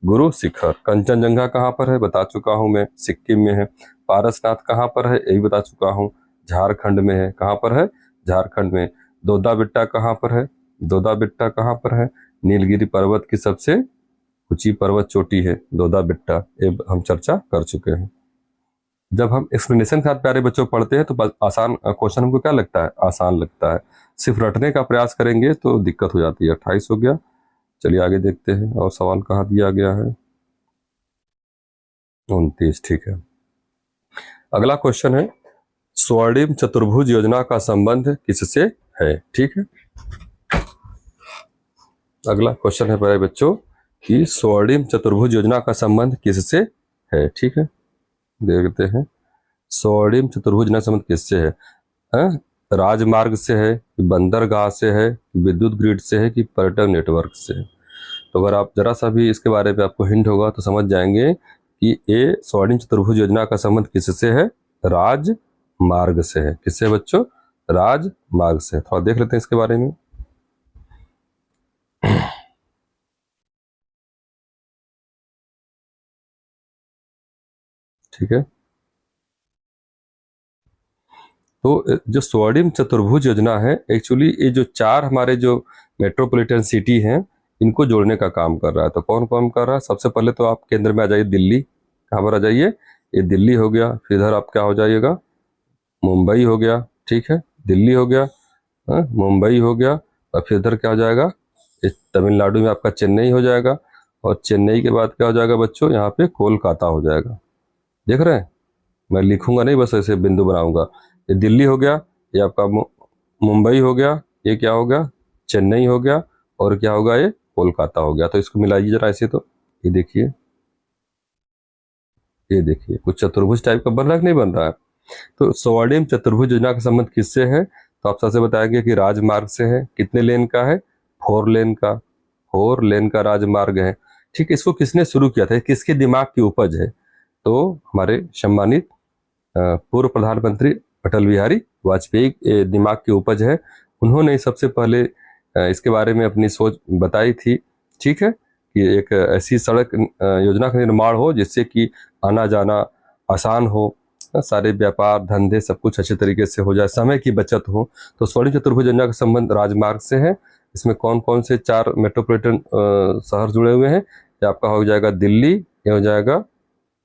गुरु शिखर। कंचनजंगा कहाँ पर है? बता चुका हूं मैं, सिक्किम में है। पारसनाथ कहाँ पर है? यही बता चुका हूं, झारखंड में है। कहाँ पर है? झारखंड में। दोदा बेट्टा कहाँ पर है? दोदा बेट्टा कहाँ पर है? नीलगिरी पर्वत की सबसे ऊंची पर्वत चोटी है दोदा बेट्टा, ये हम चर्चा कर चुके हैं। जब हम एक्सप्लेनेशन के साथ प्यारे बच्चों पढ़ते हैं तो आसान क्वेश्चन हमको क्या लगता है? आसान लगता है। सिर्फ रटने का प्रयास करेंगे तो दिक्कत हो जाती है। 28 हो गया। चलिए आगे देखते हैं, और सवाल कहाँ दिया गया है? 29। ठीक है, अगला क्वेश्चन है, स्वर्णिम चतुर्भुज योजना का संबंध किससे है? ठीक है, अगला क्वेश्चन है प्यारे बच्चों कि स्वर्णिम चतुर्भुज योजना का संबंध किससे है? ठीक है, देखते हैं स्वर्णिम चतुर्भुज योजना का संबंध किससे है? राजमार्ग से है, बंदरगाह से है, विद्युत ग्रिड से है, कि पर्यटन नेटवर्क से है? तो अगर आप जरा सा भी इसके बारे में आपको हिंट होगा तो समझ जाएंगे कि ये स्वर्णिम चतुर्भुज योजना का संबंध किससे है? राजमार्ग से है। किससे बच्चों? राजमार्ग से। थोड़ा देख लेते हैं इसके बारे में। ठीक है, तो जो स्वर्णिम चतुर्भुज योजना है, एक्चुअली ये जो चार हमारे जो मेट्रोपॉलिटन सिटी हैं, इनको जोड़ने का काम कर रहा है। तो कौन कौन कर रहा है? सबसे पहले तो आप केंद्र में आ जाइए, दिल्ली। कहाँ पर आ जाइए? ये दिल्ली हो गया। फिर इधर आप क्या हो जाइएगा? मुंबई हो गया। ठीक है, दिल्ली हो गया, मुंबई हो गया। और फिर इधर क्या हो जाएगा? ये तमिलनाडु में आपका चेन्नई हो जाएगा। और चेन्नई के बाद क्या हो जाएगा बच्चों? यहाँ पे कोलकाता हो जाएगा। देख रहे हैं, मैं लिखूंगा नहीं, बस ऐसे बिंदु बनाऊंगा। ये दिल्ली हो गया, ये आपका मुंबई हो गया, ये क्या हो गया? चेन्नई हो गया, और क्या होगा? ये कोलकाता हो गया। तो इसको मिलाइए जरा ऐसे। तो ये देखिए, ये देखिए कुछ चतुर्भुज टाइप का बन रहा है कि नहीं बन रहा है? तो स्वर्णिम चतुर्भुज योजना का संबंध किससे है? तो आप सबसे बताएंगे कि राजमार्ग से है। कितने लेन का है? 4 लेन का, 4 लेन का राजमार्ग है। ठीक है, इसको किसने शुरू किया था? किसके दिमाग की उपज है? तो हमारे सम्मानित पूर्व प्रधानमंत्री अटल बिहारी वाजपेयी के दिमाग की उपज है। उन्होंने सबसे पहले इसके बारे में अपनी सोच बताई थी। ठीक है, कि एक ऐसी सड़क योजना का निर्माण हो जिससे कि आना जाना आसान हो, सारे व्यापार धंधे सब कुछ अच्छे तरीके से हो जाए, समय की बचत हो। तो स्वर्णिम चतुर्भुज योजना का संबंध राजमार्ग से है। इसमें कौन कौन से 4 मेट्रोपॉलिटन शहर जुड़े हुए हैं? ये आपका हो जाएगा दिल्ली, ये हो जाएगा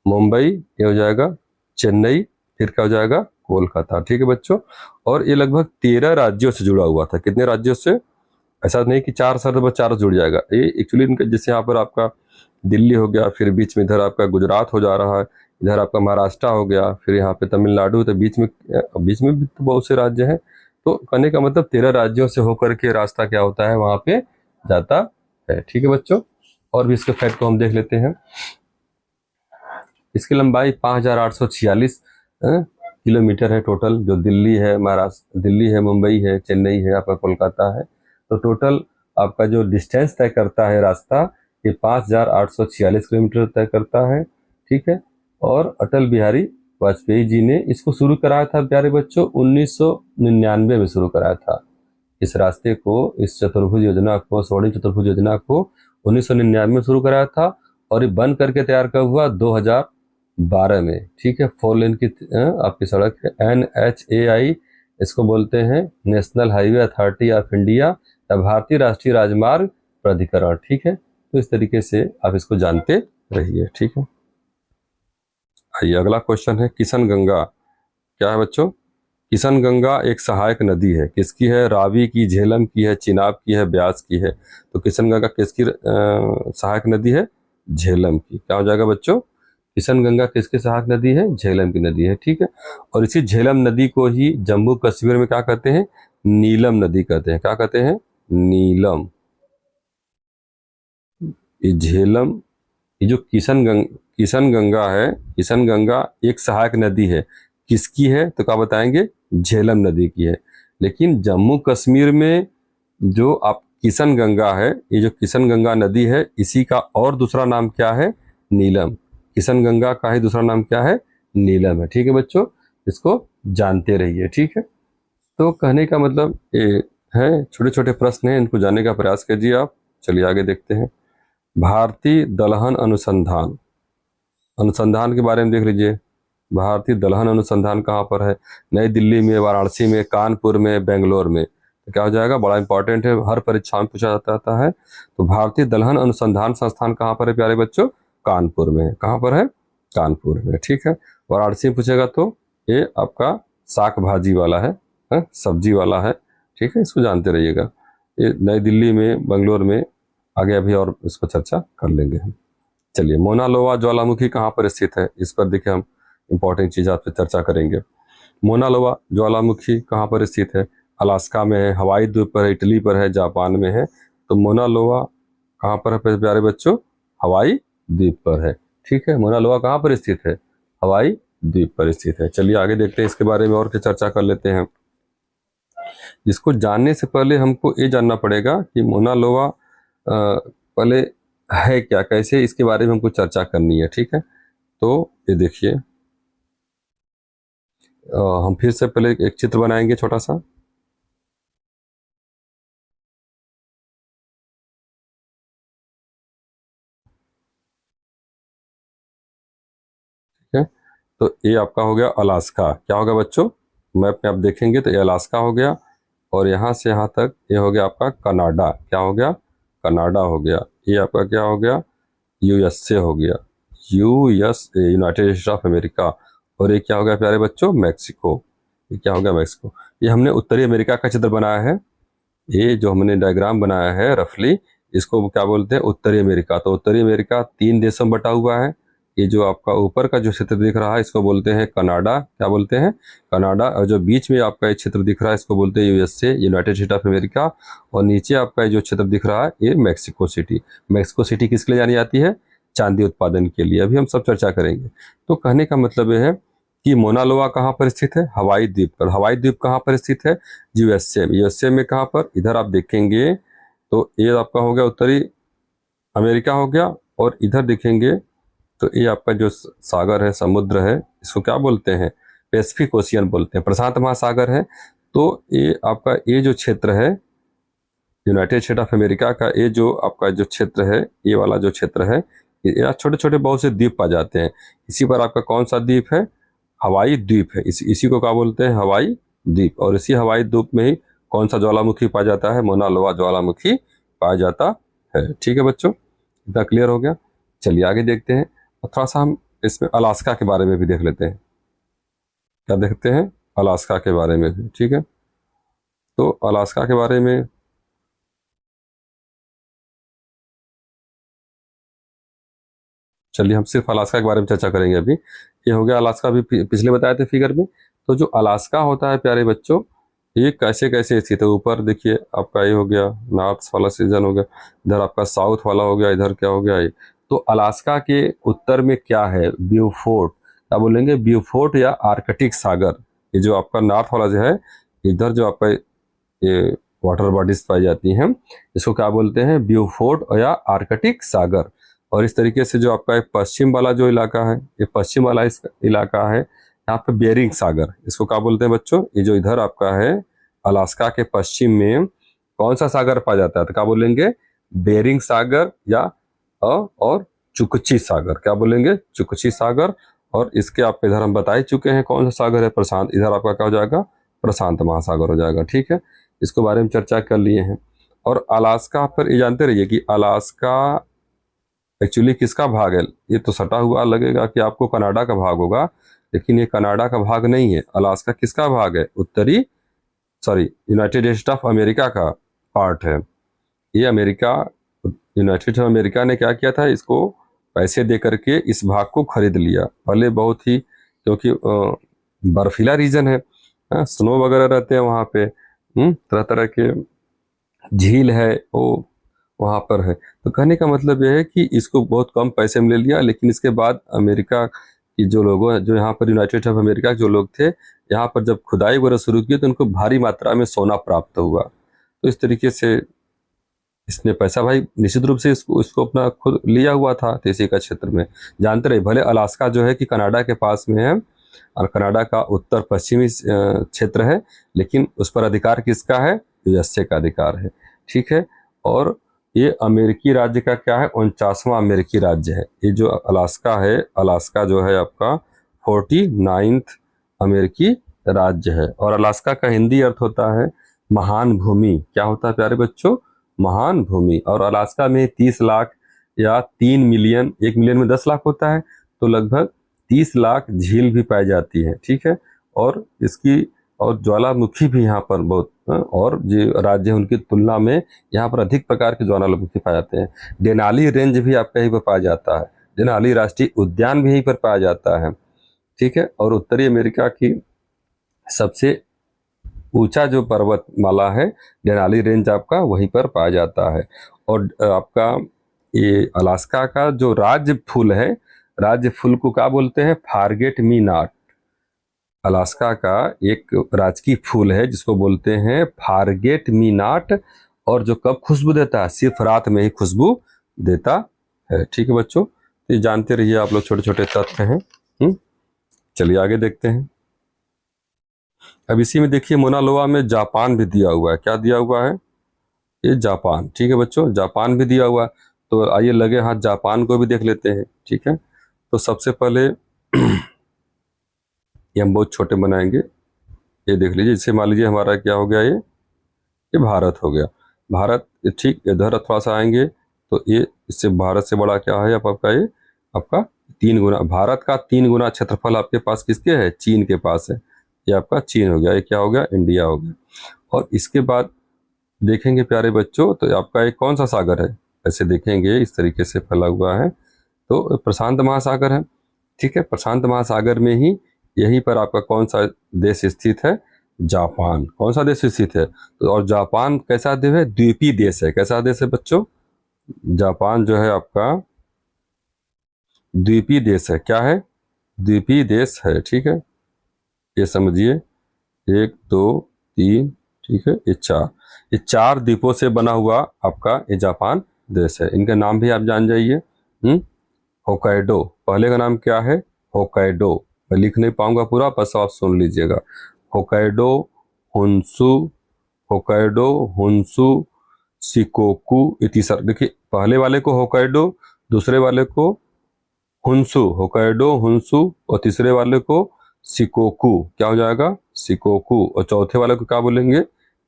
मुंबई, ये हो जाएगा चेन्नई, फिर क्या हो जाएगा? कोलकाता। ठीक है बच्चों, और ये लगभग 13 राज्यों से जुड़ा हुआ था। कितने राज्यों से? ऐसा नहीं कि चार शहर बस चारों जुड़ जाएगा, ये एक्चुअली इनका जैसे यहाँ पर आपका दिल्ली हो गया, फिर बीच में इधर आपका गुजरात हो जा रहा है, इधर आपका महाराष्ट्र हो गया, फिर यहाँ पे तमिलनाडु, तो बीच में भी तो बहुत से राज्य हैं। तो कहने का मतलब 13 राज्यों से होकर के रास्ता क्या होता है वहां पे जाता है। ठीक है बच्चों, और भी इसके फैक्ट को हम देख लेते हैं। इसकी लंबाई 5,846 किलोमीटर है टोटल, जो दिल्ली है, महाराष्ट्र दिल्ली है, मुंबई है, चेन्नई है, आपका कोलकाता है। तो टोटल आपका जो डिस्टेंस तय करता है रास्ता, ये 5,846 किलोमीटर तय करता है। ठीक है, और अटल बिहारी वाजपेयी जी ने इसको शुरू कराया था प्यारे बच्चों 1999 में शुरू कराया था। इस रास्ते को, इस चतुर्भुज योजना को, स्वर्णिम चतुर्भुज योजना को 1999 में शुरू कराया था, और ये बन करके तैयार कब हुआ, 2012 में। ठीक है, 4 लेन की आपकी सड़क है, NHAI इसको बोलते हैं, national highway authority of India या भारतीय राष्ट्रीय राजमार्ग प्राधिकरण। ठीक है, तो इस तरीके से आप इसको जानते रहिए। ठीक है, आइए अगला क्वेश्चन है, किशन गंगा क्या है बच्चों? किशन गंगा एक सहायक नदी है, किसकी है? रावी की, झेलम की है, चिनाब की है, ब्यास की है। तो किशन गंगा किसकी सहायक नदी है? झेलम की। क्या हो जाएगा बच्चों? किशन गंगा किसकी सहायक नदी है? झेलम की नदी है। ठीक है, और इसी झेलम नदी को ही जम्मू कश्मीर में क्या कहते हैं? नीलम नदी कहते हैं। क्या कहते हैं? नीलम। ये झेलम, ये जो किशन गंगा है, किशन गंगा एक सहायक नदी है, किसकी है? तो क्या बताएंगे? झेलम नदी की है। लेकिन जम्मू कश्मीर में जो आप किशन गंगा है, ये जो किशन गंगा नदी है, इसी का और दूसरा नाम क्या है? नीलम। किशन गंगा का ही दूसरा नाम क्या है? नीलम है। ठीक है बच्चों, इसको जानते रहिए। ठीक है, तो कहने का मतलब ये है, छोटे छोटे प्रश्न हैं, इनको जानने का प्रयास कीजिए आप। चलिए आगे देखते हैं। भारतीय दलहन अनुसंधान, अनुसंधान के बारे में देख लीजिए। भारतीय दलहन अनुसंधान कहाँ पर है? नई दिल्ली में, वाराणसी में, कानपुर में, बेंगलोर में। तो क्या हो जाएगा? बड़ा इंपॉर्टेंट है, हर परीक्षा में पूछा जाता है। तो भारतीय दलहन अनुसंधान संस्थान कहाँ पर है प्यारे बच्चों? कानपुर में। कहाँ पर है? कानपुर में। ठीक है, वाराणसी में पूछेगा तो ये आपका साग भाजी वाला है, सब्जी वाला है। ठीक है, इसको जानते रहिएगा। ये नई दिल्ली में, बेंगलोर में, आगे अभी और इस पर चर्चा कर लेंगे हम। चलिए, मोना लोवा ज्वालामुखी कहाँ पर स्थित है? इस पर देखिए हम इंपॉर्टेंट चीज आपसे चर्चा करेंगे। मोना लोवा ज्वालामुखी कहाँ पर स्थित है? अलास्का में है, हवाई द्वीप पर है, इटली पर है, जापान में है। तो मोना लोवा कहाँ पर है प्यारे बच्चों? हवाई द्वीप पर है। ठीक है, मोना लोवा कहाँ पर स्थित है? हवाई द्वीप पर स्थित है। चलिए आगे देखते हैं, इसके बारे में और क्या चर्चा कर लेते हैं। इसको जानने से पहले हमको ये जानना पड़ेगा कि मोना लोवा पहले है क्या, कैसे, इसके बारे में हमको चर्चा करनी है। ठीक है, तो ये देखिए, हम फिर से पहले एक चित्र बनाएंगे छोटा सा। ठीक है, तो ये आपका हो गया अलास्का। क्या होगा बच्चों? मैप में आप देखेंगे तो ये अलास्का हो गया, और यहाँ से यहाँ तक ये हो गया आपका कनाडा। क्या हो गया? कनाडा हो गया। ये आपका क्या हो गया? यूएसए हो गया, USA, United states of America. और ये क्या हो गया प्यारे बच्चों? मैक्सिको। ये क्या हो गया? मैक्सिको। ये हमने उत्तरी अमेरिका का चित्र बनाया है। ये जो हमने डायग्राम बनाया है रफली, इसको क्या बोलते हैं? उत्तरी अमेरिका। तो उत्तरी अमेरिका 3 देशों में बटा हुआ है। ये जो आपका ऊपर का जो क्षेत्र दिख रहा है, इसको बोलते हैं कनाडा। क्या बोलते हैं? कनाडा। और जो बीच में आपका ये क्षेत्र दिख रहा है, इसको बोलते हैं USA, United state of America. और नीचे आपका ये जो क्षेत्र दिख रहा है, ये मैक्सिको सिटी। मैक्सिको सिटी किसके लिए जानी जाती है? चांदी उत्पादन के लिए। अभी हम सब चर्चा करेंगे। तो कहने का मतलब यह है कि मोना लोआ कहाँ पर स्थित है? हवाई द्वीप पर। हवाई द्वीप कहाँ पर स्थित है? यूएसए में। यूएसए में कहाँ पर? इधर आप देखेंगे तो ये आपका हो गया उत्तरी अमेरिका हो गया, और इधर देखेंगे तो ये आपका जो सागर है, समुद्र है, इसको क्या बोलते हैं? पैसिफिक ओशियन बोलते हैं, प्रशांत महासागर है। तो ये आपका ये जो क्षेत्र है, यूनाइटेड स्टेट ऑफ अमेरिका का ये जो आपका जो क्षेत्र है, ये वाला जो क्षेत्र है, यहाँ छोटे छोटे बहुत से द्वीप आ जाते हैं। इसी पर आपका कौन सा द्वीप है? हवाई द्वीप है। इसी को क्या बोलते हैं? हवाई द्वीप। और इसी हवाई द्वीप में ही कौन सा ज्वालामुखी पाया जाता है? मोना लोआ ज्वालामुखी पाया जाता है। ठीक है बच्चों, इतना क्लियर हो गया। चलिए आगे देखते हैं, और थोड़ा सा हम इसमें अलास्का के बारे में भी देख लेते हैं। क्या देखते हैं? अलास्का के बारे में भी। ठीक है, तो अलास्का के बारे में चलिए हम सिर्फ अलास्का के बारे में चर्चा करेंगे अभी। ये हो गया अलास्का, भी पिछले बताए थे फिगर में। तो जो अलास्का होता है प्यारे बच्चों, ये कैसे कैसे स्थित है, ऊपर देखिए आपका ये हो गया नॉर्थ वाला सीजन हो गया, इधर आपका साउथ वाला हो गया, इधर क्या हो गया ये। तो अलास्का के उत्तर में क्या है, ब्यूफोर्ट, क्या बोलेंगे, ब्यूफोर्ट या आर्कटिक सागर। ये जो आपका नॉर्थ वाला जो है, इधर जो आपका ये वाटर बॉडीज पाई जाती हैं, इसको क्या बोलते हैं, ब्यूफोर्ट या आर्कटिक सागर। और इस तरीके से जो आपका पश्चिम वाला जो इलाका है, ये पश्चिम वाला इस इलाका है, यहाँ पे बेरिंग सागर, इसको क्या बोलते हैं बच्चों, ये जो इधर आपका है अलास्का के पश्चिम में कौन सा सागर पाया जाता है, तो क्या बोलेंगे, बेरिंग सागर या और चुकची सागर, क्या बोलेंगे, चुकची सागर। और इसके आप इधर हम बता ही चुके हैं कौन सा सागर है, प्रशांत, इधर आपका क्या हो जाएगा, प्रशांत महासागर हो जाएगा। ठीक है, इसके बारे में चर्चा कर लिए हैं। और अलास्का पर ये जानते रहिए कि अलास्का एक्चुअली किसका भाग है, ये तो सटा हुआ लगेगा कि आपको कनाडा का भाग होगा, लेकिन ये कनाडा का भाग नहीं है। अलास्का किसका भाग है, उत्तरी यूनाइटेड स्टेट ऑफ अमेरिका का पार्ट है। ये America, United state of America ने क्या किया था, इसको पैसे दे करके इस भाग को खरीद लिया। भले बहुत ही, क्योंकि बर्फीला रीजन है, स्नो वगैरह रहते हैं वहाँ पे, तरह तरह के झील है वो वहाँ पर है। तो कहने का मतलब यह है कि इसको बहुत कम पैसे में ले लिया, लेकिन इसके बाद अमेरिका की जो लोगों, जो यहाँ पर यूनाइटेड स्टेट ऑफ अमेरिका के जो लोग थे, यहाँ पर जब खुदाई वगैरह शुरू की तो उनको भारी मात्रा में सोना प्राप्त हुआ। तो इस तरीके से इसने पैसा भाई निश्चित रूप से इसको अपना खुद लिया हुआ था, तो इसी का क्षेत्र में जानते रहे। भले अलास्का जो है कि कनाडा के पास में है और कनाडा का उत्तर पश्चिमी क्षेत्र है, लेकिन उस पर अधिकार किसका है, यूएसए का अधिकार है। ठीक है, और ये अमेरिकी राज्य का क्या है, 49वां अमेरिकी राज्य है। ये जो अलास्का है, अलास्का जो है आपका 49th अमेरिकी राज्य है। और अलास्का का हिंदी अर्थ होता है महान भूमि। क्या होता है प्यारे बच्चों, महान भूमि। और अलास्का में 30 लाख या 3 मिलियन, 1 मिलियन में 10 लाख होता है, तो लगभग 30 लाख झील भी पाई जाती है। ठीक है, और इसकी और ज्वालामुखी भी यहाँ पर बहुत, और जो राज्य है उनकी तुलना में यहाँ पर अधिक प्रकार के ज्वालामुखी पाए जाते हैं। डेनाली रेंज भी आपका यहीं पर पाया जाता है, डेनाली राष्ट्रीय उद्यान भी यहीं पर पाया जाता है। ठीक है, और उत्तरी अमेरिका की सबसे ऊंचा जो पर्वतमाला है, डेनाली रेंज आपका वहीं पर पाया जाता है। और आपका ये अलास्का का जो राज्य फूल है, राज्य फूल को क्या बोलते हैं, फारगेट मी नॉट। अलास्का का एक राजकीय फूल है जिसको बोलते हैं फारगेट मी नॉट, और जो कब खुशबू देता है, सिर्फ रात में ही खुशबू देता है। ठीक है बच्चों, तो ये जानते रहिए आप लोग, छोटे छोटे तथ्य हैं। चलिए आगे देखते हैं। अब इसी में देखिए मोनालोआ में जापान भी दिया हुआ है। क्या दिया हुआ है, ये जापान। ठीक है बच्चों, जापान भी दिया हुआ है। तो आइए लगे हाथ जापान को भी देख लेते हैं। ठीक है, तो सबसे पहले ये हम बहुत छोटे बनाएंगे, ये देख लीजिए। जैसे मान लीजिए हमारा क्या हो गया, ये भारत हो गया। भारत ठीक इधर थोड़ा सा आएंगे तो ये इससे भारत से बड़ा क्या है आपका, ये आपका 3 गुना, भारत का 3 गुना क्षेत्रफल आपके पास किसके है, चीन के पास है। ये आपका चीन हो गया, ये क्या हो गया, इंडिया हो गया। और इसके बाद देखेंगे प्यारे बच्चों, तो आपका एक कौन सा सागर है, ऐसे देखेंगे इस तरीके से फैला हुआ है, तो प्रशांत महासागर है। ठीक है, प्रशांत महासागर में ही यहीं पर आपका कौन सा देश स्थित है, जापान। कौन सा देश स्थित है, तो और जापान कैसा देश है, द्वीपीय देश है। कैसा देश है बच्चों, जापान जो है आपका द्वीपीय देश है। क्या है, द्वीपीय देश है। ठीक है, ये समझिए, 1 2 3, ठीक है, ये 4 द्वीपों से बना हुआ आपका ये जापान देश है। इनका नाम भी आप जान जाइए। होकाइडो, पहले का नाम क्या है, होकाइडो। मैं लिख नहीं पाऊंगा पूरा, बस आप सुन लीजिएगा। Hokkaido, Honshu, Hokkaido, Honshu, Shikoku, ये तीसरा। देखिए पहले वाले को होकाइडो, दूसरे वाले को हुन्सु, होकाइडो, हुन्सु, और तीसरे वाले को शिकोकू। क्या हो जाएगा, शिकोकू। और चौथे वाले को क्या बोलेंगे,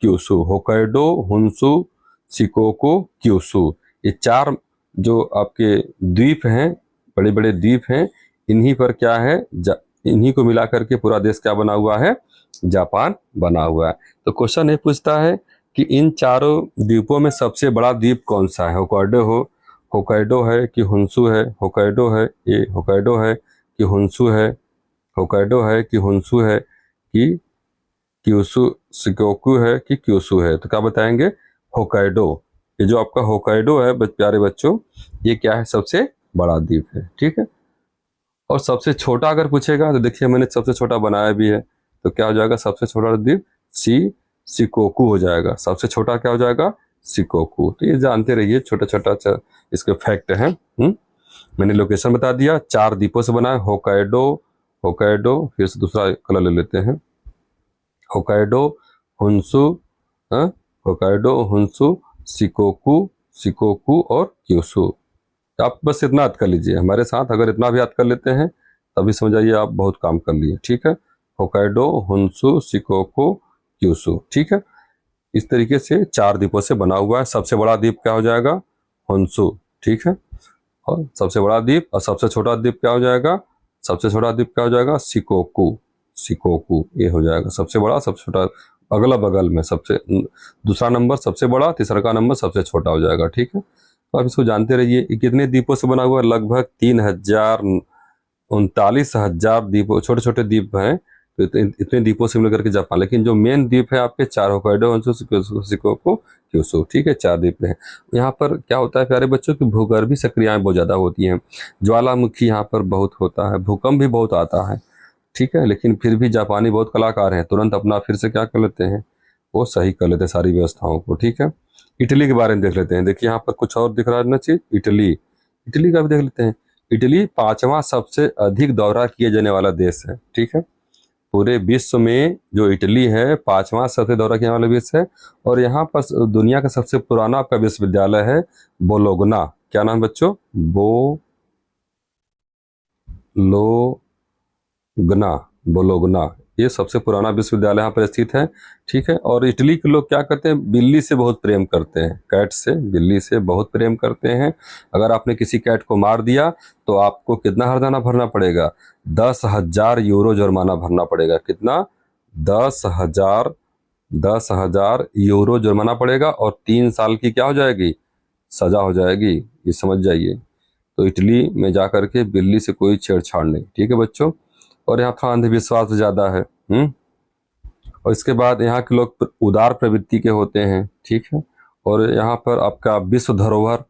क्यूसु। Hokkaido, हुन्सु, Shikoku, क्यूसु। ये 4 जो आपके द्वीप हैं, बड़े बड़े द्वीप हैं, इन्हीं पर क्या है, इन्हीं को मिला करके पूरा देश क्या बना हुआ है, जापान बना हुआ है। तो क्वेश्चन ये पूछता है कि इन चारों द्वीपों में सबसे बड़ा द्वीप कौन सा है, होकाइडो हो, होकाइडो है कि हुंसू है, होकाइडो है, ये होकाइडो है कि हुंसू है, होकाइडो है कि हुंसू है कि क्यूसू, शिकोकू है कि क्यूसू है, तो क्या बताएंगे? होकाइडो। ये जो आपका होकाइडो है प्यारे बच्चों, ये क्या है? सबसे बड़ा द्वीप है, ठीक है। और सबसे छोटा अगर पूछेगा तो देखिए मैंने सबसे छोटा बनाया भी है, तो क्या हो जाएगा? सबसे छोटा द्वीप शिकोकू हो जाएगा। सबसे छोटा क्या हो जाएगा? शिकोकू। तो ये जानते रहिए, छोटा छोटा इसके फैक्ट हैं। मैंने लोकेशन बता दिया, 4 द्वीपों से बना है। होकाइडो, होकाइडो, फिर से दूसरा कलर ले लेते हैं, होकाइडो, हुंसू, हाँ, होकाइडो, हुंसू, शिकोकू, शिकोकू और क्यूशू। आप बस इतना याद कर लीजिए हमारे साथ, अगर इतना भी याद कर लेते हैं तभी समझ आइए आप बहुत काम कर लिए, ठीक है। होकाइडो, हुंसू, शिकोकू, क्यूशू, ठीक है। इस तरीके से 4 द्वीपों से बना हुआ है। सबसे बड़ा द्वीप क्या हो जाएगा? हुंसू, ठीक है। और सबसे बड़ा द्वीप, और सबसे छोटा द्वीप क्या हो जाएगा? सबसे छोटा द्वीप क्या हो जाएगा? शिकोकू, शिकोकू ये हो जाएगा सबसे बड़ा, सबसे छोटा अगला बगल में, सबसे दूसरा नंबर सबसे बड़ा, तीसरा का नंबर सबसे छोटा हो जाएगा, ठीक है। तो आप इसको जानते रहिए। कितने द्वीपों से बना हुआ है? लगभग 3,39,000 द्वीपों, छोटे छोटे द्वीप हैं, तो इतने द्वीपों से मिलकर के जापान। लेकिन जो मेन द्वीप है आपके 4 होकाइडो, होन्शु, शिकोकू, क्यूशू, ठीक है, 4 द्वीप हैं। यहाँ पर क्या होता है प्यारे बच्चों की भूगर्भीय सक्रियाएं बहुत ज़्यादा होती हैं, ज्वालामुखी यहाँ पर बहुत होता है, भूकंप भी बहुत आता है, ठीक है। लेकिन फिर भी जापानी बहुत कलाकार हैं, तुरंत अपना फिर से क्या कर लेते हैं? वो सही कर लेते हैं सारी व्यवस्थाओं को, ठीक है। इटली के बारे में देख लेते हैं। देखिए यहाँ पर कुछ और दिख रहा है ना चीज, इटली, इटली का भी देख लेते हैं। इटली 5वां सबसे अधिक दौरा किए जाने वाला देश है, ठीक है। पूरे विश्व में जो इटली है 5वां सबसे दौरा किए वाला देश है। और यहाँ पर दुनिया का सबसे पुराना आपका विश्वविद्यालय है बोलोगना। क्या नाम बच्चों? बोलोगना, बोलोगना, ये सबसे पुराना विश्वविद्यालय यहाँ पर स्थित है, ठीक है। और इटली के लोग क्या करते हैं? बिल्ली से बहुत प्रेम करते हैं, कैट से, बिल्ली से बहुत प्रेम करते हैं। अगर आपने किसी कैट को मार दिया तो आपको कितना हर्जाना भरना पड़ेगा? 10,000 यूरो जुर्माना भरना पड़ेगा। कितना? 10,000, 10,000 यूरो जुर्माना पड़ेगा, और 3 साल की क्या हो जाएगी? सजा हो जाएगी, ये समझ जाइए। तो इटली में जा करके बिल्ली से कोई छेड़छाड़ नहीं, ठीक है बच्चों। और यहाँ थोड़ा अंधविश्वास ज़्यादा है। और इसके बाद यहाँ के लोग उदार प्रवृत्ति के होते हैं, ठीक है। और यहाँ पर आपका विश्व धरोहर,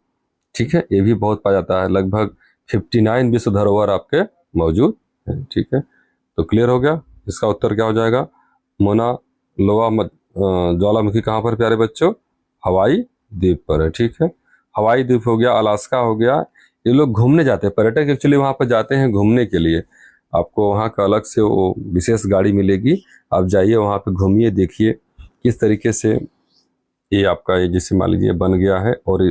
ठीक है, ये भी बहुत पाया जाता है। लगभग 59 विश्व धरोहर आपके मौजूद है, ठीक है। तो क्लियर हो गया। इसका उत्तर क्या हो जाएगा? मोना लोआ ज्वालामुखी कहाँ पर प्यारे बच्चों? हवाई द्वीप पर है, ठीक है। हवाई द्वीप हो गया, अलास्का हो गया। ये लोग घूमने जाते हैं, पर्यटक एक्चुअली वहाँ पर जाते हैं घूमने के लिए। आपको वहाँ का अलग से वो विशेष गाड़ी मिलेगी, आप जाइए वहाँ पे घूमिए, देखिए किस तरीके से ये आपका, ये जैसे मान लीजिए बन गया है, और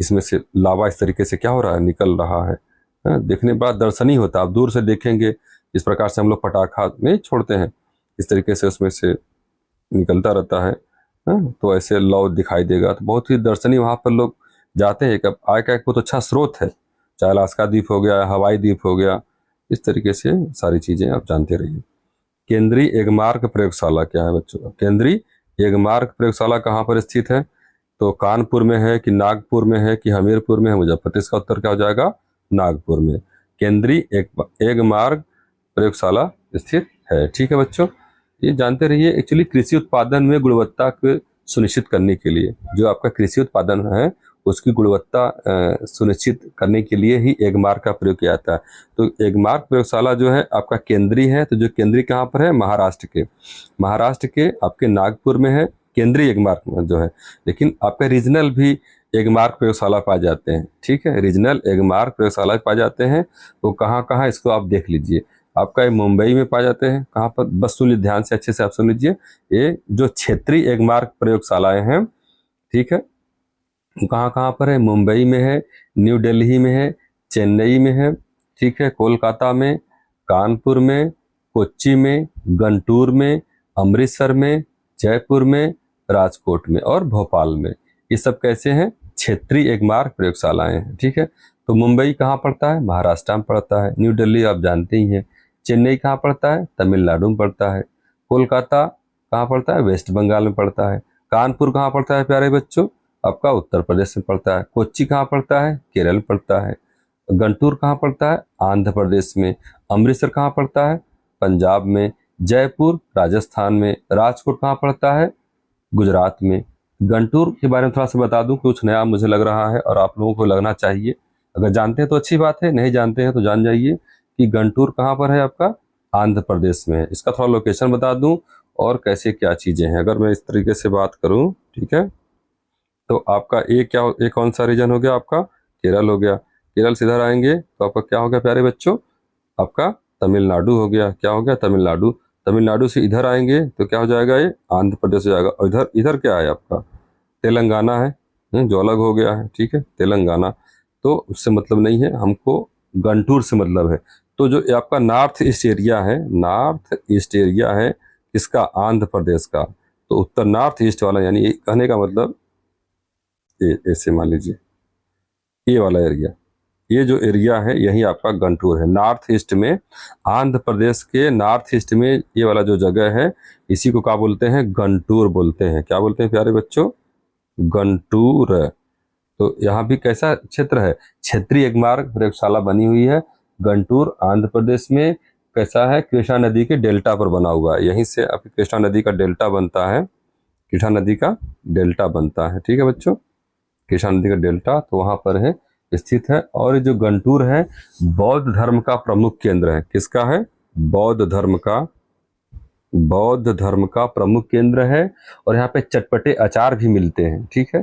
इसमें से लावा इस तरीके से क्या हो रहा है? निकल रहा है। देखने के बाद दर्शनीय होता है, आप दूर से देखेंगे इस प्रकार से हम लोग पटाखा नहीं छोड़ते हैं, इस तरीके से उसमें से निकलता रहता है। तो ऐसे लौ दिखाई देगा, तो बहुत ही दर्शनीय वहाँ पर लोग जाते हैं। अब आय का एक बहुत अच्छा स्रोत है, चाहे अलास्का द्वीप हो गया, हवाई द्वीप हो गया, इस तरीके से सारी चीजें आप जानते रहिए। केंद्रीय एगमार्क प्रयोगशाला क्या है बच्चों? केंद्रीय एगमार्क प्रयोगशाला कहाँ पर स्थित है? तो कानपुर में है कि नागपुर में है कि हमीरपुर में है मुजफ्फरपुर? इसका उत्तर क्या हो जाएगा? नागपुर में केंद्रीय एगमार्क प्रयोगशाला स्थित है, ठीक है बच्चों। ये जानते रहिए, एक्चुअली कृषि उत्पादन में गुणवत्ता को सुनिश्चित करने के लिए, जो आपका कृषि उत्पादन है उसकी गुणवत्ता सुनिश्चित करने के लिए ही एगमार्क का प्रयोग किया जाता है। तो एगमार्क प्रयोगशाला जो है आपका केंद्रीय है, तो जो केंद्रीय कहाँ पर है? महाराष्ट्र के, महाराष्ट्र के आपके नागपुर में है केंद्रीय एगमार्क जो है। लेकिन आपका रीजनल भी एगमार्क प्रयोगशाला पाए जाते हैं, ठीक है, रीजनल एगमार्क प्रयोगशाला पाए जाते हैं। वो कहाँ कहाँ, इसको आप देख लीजिए। आपका ये मुंबई में पाए जाते हैं, कहाँ पर? बस सुन लीजिए ध्यान से, अच्छे से आप सुन लीजिए। ये जो क्षेत्रीय एगमार्क प्रयोगशालाएं हैं, ठीक है, कहाँ कहाँ पर है? मुंबई में है, न्यू दिल्ली में है, चेन्नई में है, ठीक है, कोलकाता में, कानपुर में, कोच्चि में, गुंटूर में, अमृतसर में, जयपुर में, राजकोट में और भोपाल में। ये सब कैसे हैं? क्षेत्रीय एगमार्क प्रयोगशालाएं हैं, ठीक है। तो मुंबई कहाँ पड़ता है? महाराष्ट्र में पड़ता है। न्यू दिल्ली आप जानते ही हैं। चेन्नई कहाँ पड़ता है? तमिलनाडु में पड़ता है। कोलकाता कहाँ पड़ता है? वेस्ट बंगाल में पड़ता है। कानपुर कहाँ पड़ता है प्यारे बच्चों? आपका उत्तर प्रदेश में पड़ता है। कोच्चि कहाँ पड़ता है? केरल में पड़ता है। गंटूर कहाँ पड़ता है? आंध्र प्रदेश में। अमृतसर कहाँ पड़ता है? पंजाब में। जयपुर राजस्थान में। राजकोट कहाँ पड़ता है? गुजरात में। गंटूर के बारे में थोड़ा सा बता दूं, कुछ नया मुझे लग रहा है और आप लोगों को लगना चाहिए। अगर जानते हैं तो अच्छी बात है, नहीं जानते हैं तो जान जाइए कि गंटूर कहाँ पर है आपका? आंध्र प्रदेश में है। इसका थोड़ा लोकेशन बता दूं और कैसे क्या चीजें हैं। अगर मैं इस तरीके से बात करूं, ठीक है, तो आपका एक कौन सा रीजन हो गया आपका? केरल हो गया। केरल से इधर आएंगे तो आपका क्या हो गया प्यारे बच्चों? आपका तमिलनाडु हो गया। क्या हो गया? तमिलनाडु। तमिलनाडु से इधर आएंगे तो क्या हो जाएगा? ये आंध्र प्रदेश हो जाएगा। और इधर इधर क्या है आपका? तेलंगाना है, जो अलग हो गया है, ठीक है, तेलंगाना। तो उससे मतलब नहीं है हमको, गंटूर से मतलब है। तो जो ये आपका नॉर्थ ईस्ट एरिया है, नॉर्थ ईस्ट एरिया है इसका, आंध्र प्रदेश का, तो उत्तर नॉर्थ ईस्ट वाला, यानी ये कहने का मतलब ये ऐसे मान लीजिए ये वाला एरिया, ये जो एरिया है यही आपका गंटूर है। नॉर्थ ईस्ट में, आंध्र प्रदेश के नॉर्थ ईस्ट में ये वाला जो जगह है, इसी को क्या बोलते हैं? गंटूर बोलते हैं। क्या बोलते हैं प्यारे बच्चों? गंटूर। तो यहाँ भी कैसा क्षेत्र है? क्षेत्रीय एक मार्ग प्रयोगशाला बनी हुई है। गंटूर आंध्र प्रदेश में कैसा है? कृष्णा नदी के डेल्टा पर बना हुआ है। यहीं से आपकी कृष्णा नदी का डेल्टा बनता है, कृष्णा नदी का डेल्टा बनता है, ठीक है बच्चों, कृष्णा नदी का डेल्टा तो वहां पर है, स्थित है। और ये जो गंटूर है बौद्ध धर्म का प्रमुख केंद्र है। किसका है? बौद्ध धर्म का प्रमुख केंद्र है। और यहाँ पे चटपटे अचार भी मिलते हैं, ठीक है।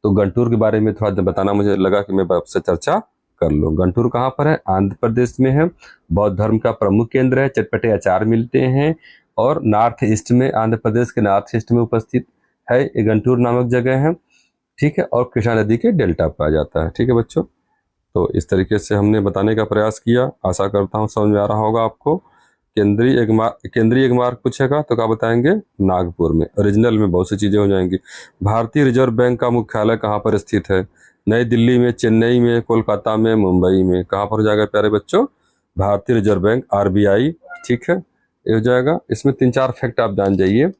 तो गंटूर के बारे में थोड़ा बताना मुझे लगा कि मैं आपसे चर्चा कर लूँ। गंटूर कहाँ पर है? आंध्र प्रदेश में है। बौद्ध धर्म का प्रमुख केंद्र है, चटपटे अचार मिलते हैं। और नॉर्थ ईस्ट में, आंध्र प्रदेश के नॉर्थ ईस्ट में उपस्थित है ये गंटूर नामक जगह है, ठीक है। और कृष्णा नदी के डेल्टा पर आ जाता है, ठीक है बच्चों। तो इस तरीके से हमने बताने का प्रयास किया, आशा करता हूँ समझ में आ रहा होगा आपको। केंद्रीय एक मार्ग पूछेगा तो क्या बताएंगे? नागपुर में। ओरिजिनल में बहुत सी चीजें हो जाएंगी। भारतीय रिजर्व बैंक का मुख्यालय कहाँ पर स्थित है? नई दिल्ली में, चेन्नई में, कोलकाता में, मुंबई में। कहाँ पर हो जाएगा प्यारे बच्चों? भारतीय रिजर्व बैंक, RBI, ठीक है, ये हो जाएगा। इसमें 3-4 फैक्ट आप जान जाइए।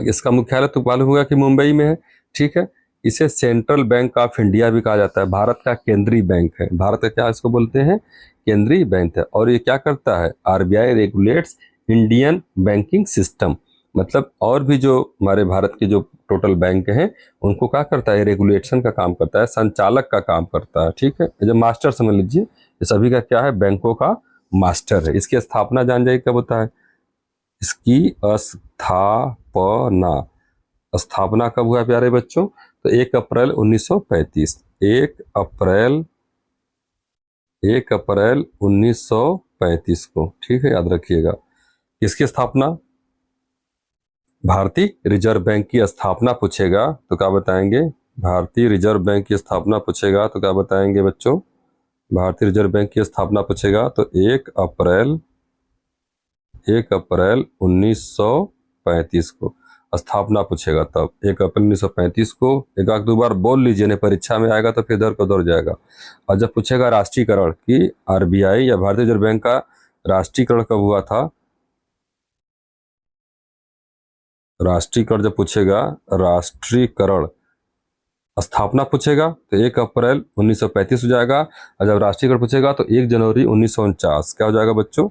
इसका मुख्यालय तो मालूम होगा कि मुंबई में है, ठीक है। इसे सेंट्रल बैंक ऑफ इंडिया भी कहा जाता है, भारत का केंद्रीय बैंक है। भारत का क्या इसको बोलते हैं? केंद्रीय बैंक है। और ये क्या करता है? RBI regulates Indian banking system. मतलब और भी जो हमारे भारत के जो टोटल बैंक हैं उनको क्या करता है? रेगुलेशन का काम करता है, संचालक का काम करता है, ठीक है। जब मास्टर समझ लीजिए, ये सभी का क्या है? बैंकों का मास्टर है। इसकी स्थापना जान जाइए कब होता है? इसकी स्थापना कब हुआ प्यारे बच्चों? तो 1 अप्रैल 1935। 1 अप्रैल 1935 को, ठीक है, याद रखिएगा। किसकी स्थापना? भारतीय रिजर्व बैंक की स्थापना पूछेगा तो क्या बताएंगे? भारतीय रिजर्व बैंक की स्थापना पूछेगा तो क्या बताएंगे बच्चों? भारतीय रिजर्व बैंक की स्थापना पूछेगा तो 1 अप्रैल 1935 को स्थापना पूछेगा। तब 1 अप्रैल 1935 को, एक आध 2 बार बोल लीजिए, नहीं परीक्षा में आएगा तो फिर इधर को उधर जाएगा। और जब पूछेगा राष्ट्रीयकरण कि RBI या भारतीय रिजर्व बैंक का राष्ट्रीयकरण कब हुआ था, राष्ट्रीयकरण जब पूछेगा, राष्ट्रीयकरण स्थापना पूछेगा तो 1 अप्रैल 1935 हो जाएगा। और जब राष्ट्रीयकरण पूछेगा तो 1 जनवरी 1949। क्या हो जाएगा बच्चों?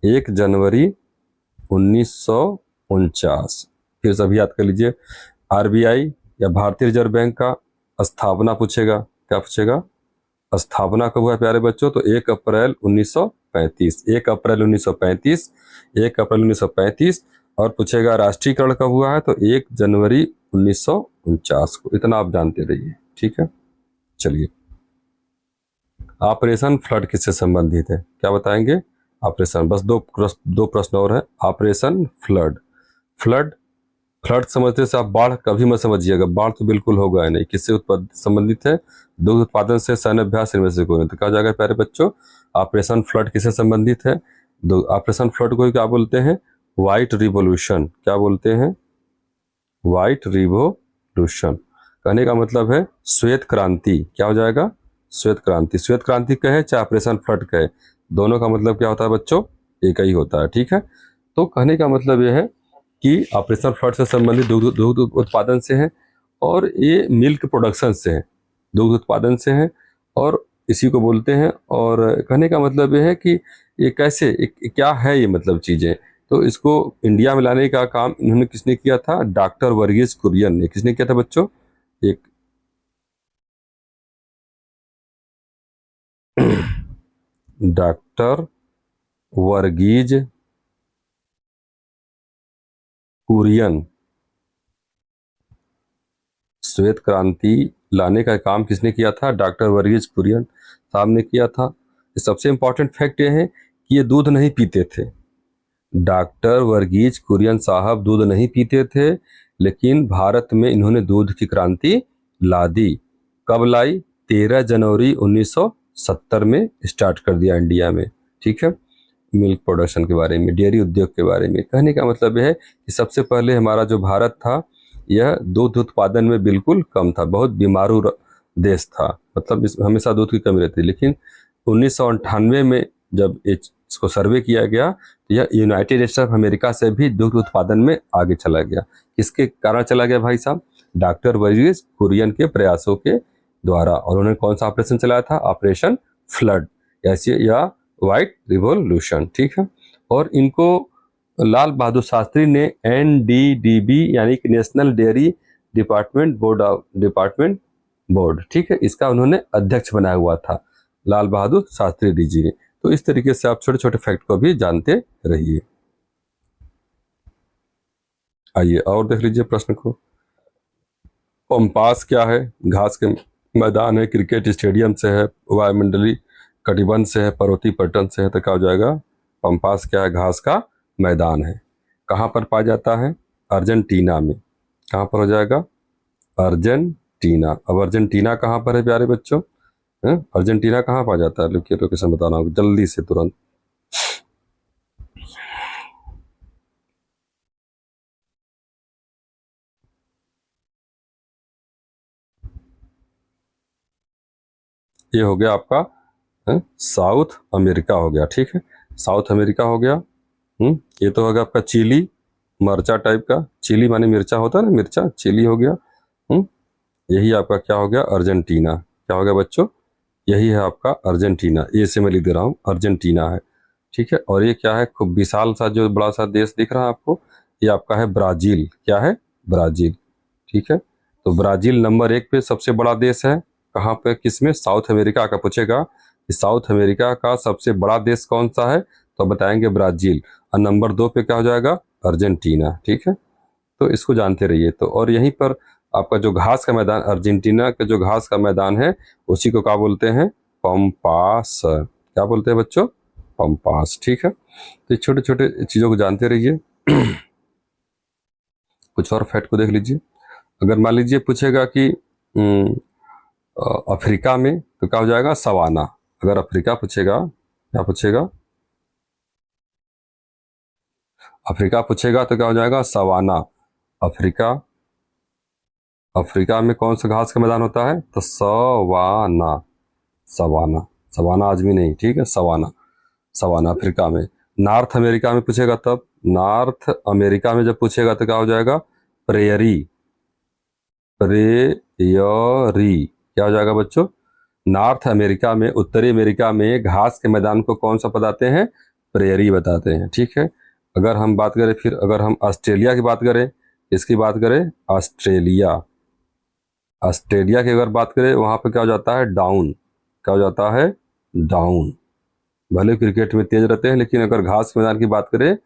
1 जनवरी 1949। फिर सभी याद कर लीजिए। RBI या भारतीय रिजर्व बैंक का स्थापना पूछेगा, क्या पूछेगा? स्थापना कब हुआ प्यारे बच्चों? तो 1 अप्रैल 1935। 1 अप्रैल 1935, 1 अप्रैल 1935। और पूछेगा राष्ट्रीयकरण कब हुआ है तो 1 जनवरी 1949 को। इतना आप जानते रहिए, ठीक है। चलिए, ऑपरेशन फ्लड किससे संबंधित है? क्या बताएंगे? ऑपरेशन, बस दो प्रश्न और है। ऑपरेशन फ्लड, फ्लड समझते से आप बाढ़ कभी मत समझिएगा, बाढ़ तो बिल्कुल होगा नहीं। किससे संबंधित है? दुग्ध उत्पादन से, सैन्य अभ्यास, इनमें से कोई नहीं। तो क्या हो जाएगा प्यारे बच्चों? ऑपरेशन फ्लड किससे संबंधित है? ऑपरेशन फ्लड को क्या बोलते हैं? White revolution. क्या बोलते हैं? White revolution. कहने का मतलब है श्वेत क्रांति। क्या हो जाएगा? श्वेत क्रांति। श्वेत क्रांति कहे चाहे ऑपरेशन फ्लड कहे, दोनों का मतलब क्या होता है बच्चों? एक ही होता है, ठीक है। तो कहने का मतलब यह है कि ऑपरेशन फ्लड से संबंधित दुग्ध उत्पादन से है और ये मिल्क प्रोडक्शन से है, दुग्ध उत्पादन से है, और इसी को बोलते हैं। और कहने का मतलब ये है कि ये कैसे, क्या है ये मतलब चीज़ें। तो इसको इंडिया में लाने का काम इन्होंने किसने किया था? डॉक्टर वर्गीज कुरियन ने। किसने किया था बच्चों? एक डॉक्टर वर्गीज कुरियन। श्वेत क्रांति लाने का काम किसने किया था? डॉक्टर वर्गीज कुरियन साहब ने किया था। सबसे इंपॉर्टेंट फैक्ट ये है कि ये दूध नहीं पीते थे। डॉक्टर वर्गीज कुरियन साहब दूध नहीं पीते थे, लेकिन भारत में इन्होंने दूध की क्रांति ला दी। कब लाई? 13 जनवरी 1970 में स्टार्ट कर दिया इंडिया में। ठीक है, मिल्क प्रोडक्शन के बारे में, डेयरी उद्योग के बारे में। कहने का मतलब यह है कि सबसे पहले हमारा जो भारत था, यह दूध उत्पादन में बिल्कुल कम था, बहुत बीमारू देश था, मतलब हमेशा दूध की कमी रहती। लेकिन 1998 में जब इसको सर्वे किया गया तो यह यूनाइटेड स्टेट्स ऑफ अमेरिका से भी दूध उत्पादन में आगे चला गया। किसके कारण चला गया भाई साहब? डॉक्टर वर्गीज कुरियन के प्रयासों के द्वारा। और उन्होंने कौन सा ऑपरेशन चलाया था? ऑपरेशन फ्लड या व्हाइट रिवॉल्यूशन। ठीक है, और इनको लाल बहादुर शास्त्री ने NDDB यानी कि नेशनल डेयरी डिपार्टमेंट बोर्ड, ठीक है, इसका उन्होंने अध्यक्ष बनाया हुआ था, लाल बहादुर शास्त्री जी ने। तो इस तरीके से आप छोटे छोटे फैक्ट को भी जानते रहिए। आइए और देख लीजिए प्रश्न को। पंपास क्या है? घास के मैदान है, क्रिकेट स्टेडियम से है, वायुमंडलीय कटिबंध से है, पर्वतीय पट्टन से है। तो क्या हो जाएगा? पंपास क्या है? घास का मैदान है। कहाँ पर पाया जाता है? अर्जेंटीना में। कहाँ पर हो जाएगा? अर्जेंटीना। अब अर्जेंटीना कहाँ पर है प्यारे बच्चों? अर्जेंटीना कहाँ पाया जाता है? लोकेशन बताना होगा जल्दी से, तुरंत। ये हो गया आपका साउथ अमेरिका हो गया। ठीक है, साउथ अमेरिका हो गया। ये तो होगा आपका चिली, मरचा टाइप का। चिली माने मिर्चा होता है ना, मिर्चा, चिली हो गया। यही आपका क्या हो गया? अर्जेंटीना। क्या हो गया बच्चों? यही है आपका अर्जेंटीना। ये से मैं लिख दे रहा हूँ, अर्जेंटीना है। ठीक है, और ये क्या है? खूब विशाल सा जो बड़ा सा देश दिख रहा है आपको, ये आपका है ब्राजील। क्या है? ब्राजील। ठीक है, तो ब्राजील नंबर 1 पे सबसे बड़ा देश है। कहाँ पे? किसमें? साउथ अमेरिका का पूछेगा कि साउथ अमेरिका का सबसे बड़ा देश कौन सा है, तो बताएंगे ब्राजील। और नंबर 2 पे क्या हो जाएगा? अर्जेंटीना। ठीक है, तो इसको जानते रहिए। तो और यहीं पर आपका जो घास का मैदान, अर्जेंटीना का जो घास का मैदान है, उसी को क्या बोलते हैं? पंपास। क्या बोलते हैं बच्चों? पंपास। ठीक है, तो छोटे छोटे चीज़ों को जानते रहिए। कुछ और फैक्ट को देख लीजिए। अगर मान लीजिए पूछेगा कि अफ्रीका में, तो क्या हो जाएगा? सवाना। अगर अफ्रीका पूछेगा, क्या पूछेगा? अफ्रीका पूछेगा तो क्या हो जाएगा? सवाना। अफ्रीका, अफ्रीका में कौन सा घास का मैदान होता है? तो सवाना। सवाना, सवाना आजमी नहीं, ठीक है, सवाना। सवाना अफ्रीका में। नॉर्थ अमेरिका में पूछेगा तब, नॉर्थ अमेरिका में जब पूछेगा तो क्या हो जाएगा? प्रेयरी। प्रेयरी क्या हो जाएगा बच्चों? नॉर्थ अमेरिका में, उत्तरी अमेरिका में घास के मैदान को कौन सा बताते हैं? प्रेयरी बताते हैं। ठीक है, अगर हम बात करें, फिर अगर हम ऑस्ट्रेलिया की बात करें, इसकी बात करें, ऑस्ट्रेलिया, ऑस्ट्रेलिया की अगर बात करें, वहां पर क्या हो जाता है? डाउन। क्या हो जाता है? डाउन। भले क्रिकेट में तेज रहते हैं, लेकिन अगर घास के मैदान की बात करें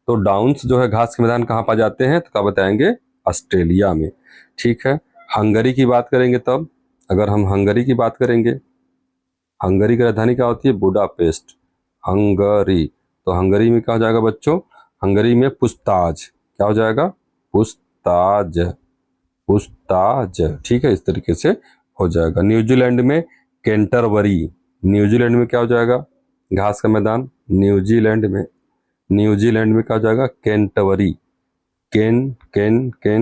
तो डाउन्स जो है घास के मैदान कहाँ पाए जाते हैं? तो क्या बताएंगे? ऑस्ट्रेलिया में। ठीक है, हंगरी की बात करेंगे तब, अगर हम हंगरी की बात करेंगे, हंगरी की राजधानी क्या होती है? बुडापेस्ट। हंगरी, तो हंगरी में क्या हो जाएगा बच्चों? हंगरी में पुस्ताज। क्या हो जाएगा? पुस्ताज। पुस्ताज। ठीक है, इस तरीके से हो जाएगा। न्यूजीलैंड में कैंटरबरी। न्यूजीलैंड में क्या हो जाएगा? घास का मैदान। न्यूजीलैंड में, न्यूजीलैंड में क्या हो जाएगा? Canterbury. Canterbury,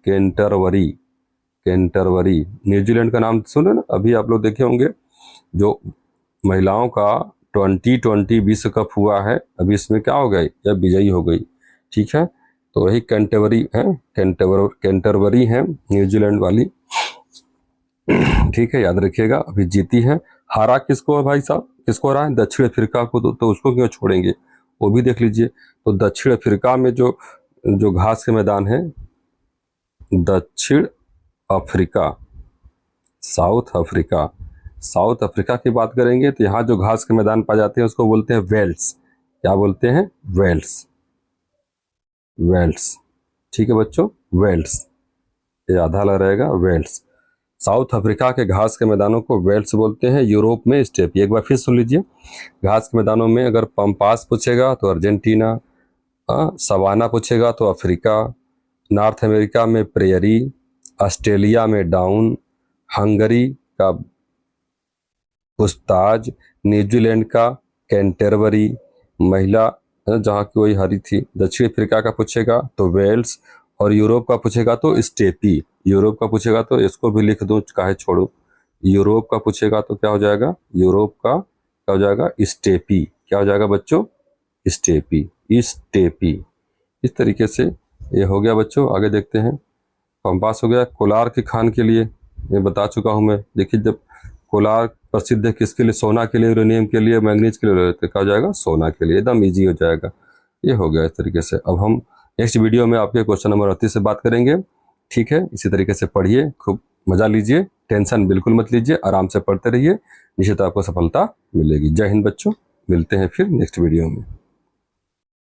Canterbury, Canterbury. New Zealand का नाम सुने ना, अभी आप लोग देखे होंगे जो महिलाओं का 2020 विश्व कप हुआ है, अभी इसमें क्या हो गई? या विजयी हो गई। ठीक है, तो वही कैंटरबरी है, कैंटरबरी है न्यूजीलैंड वाली। ठीक है, याद रखिएगा। अभी जीती है। हारा किसको है भाई साहब, किसको हरा है? दक्षिण अफ्रीका को। तो उसको क्यों छोड़ेंगे, वो भी देख लीजिए। तो दक्षिण अफ्रीका में जो जो घास के मैदान है, दक्षिण Africa, south Africa, south Africa की बात करेंगे तो यहाँ जो घास के मैदान पाए जाते हैं उसको बोलते हैं वेल्स। क्या बोलते हैं? Whales, whales. ठीक है बच्चों, वेल्स, ये आधा लग रहेगा, वेल्स। साउथ अफ्रीका के घास के मैदानों को वेल्स बोलते हैं। यूरोप में स्टेपी। एक बार फिर सुन लीजिए। घास के मैदानों में अगर पंपास पूछेगा तो अर्जेंटीना, सवाना पूछेगा तो अफ्रीका, नॉर्थ अमेरिका में प्रेयरी, ऑस्ट्रेलिया में डाउन, हंगरी का पुस्ताज, न्यूजीलैंड का कैंटरबरी, महिला जहाँ की वही हरी थी। दक्षिण अफ्रीका का पूछेगा तो वेल्स, और यूरोप का पूछेगा तो स्टेपी। यूरोप का पूछेगा तो इसको भी लिख दूं, काहे छोड़ू। यूरोप का पूछेगा तो क्या हो जाएगा? यूरोप का क्या हो जाएगा? स्टेपी। क्या हो जाएगा बच्चों? Steppe, steppe. इस तरीके से ये हो गया बच्चों। आगे देखते हैं। पंपास हो गया। कोलार की खान के लिए ये बता चुका हूं मैं। देखिए, जब कोलार प्रसिद्ध है किसके लिए? सोना के लिए, यूरेनियम के लिए, मैंगनीज के लिए। तो क्या हो जाएगा? सोना के लिए। एकदम इजी हो जाएगा। ये हो गया इस तरीके से। अब हम नेक्स्ट वीडियो में आपके क्वेश्चन नंबर 38 से बात करेंगे। ठीक है, इसी तरीके से पढ़िए, खूब मजा लीजिए, टेंशन बिल्कुल मत लीजिए, आराम से पढ़ते रहिए, निश्चित आपको सफलता मिलेगी। जय हिंद बच्चों, मिलते हैं फिर नेक्स्ट वीडियो में।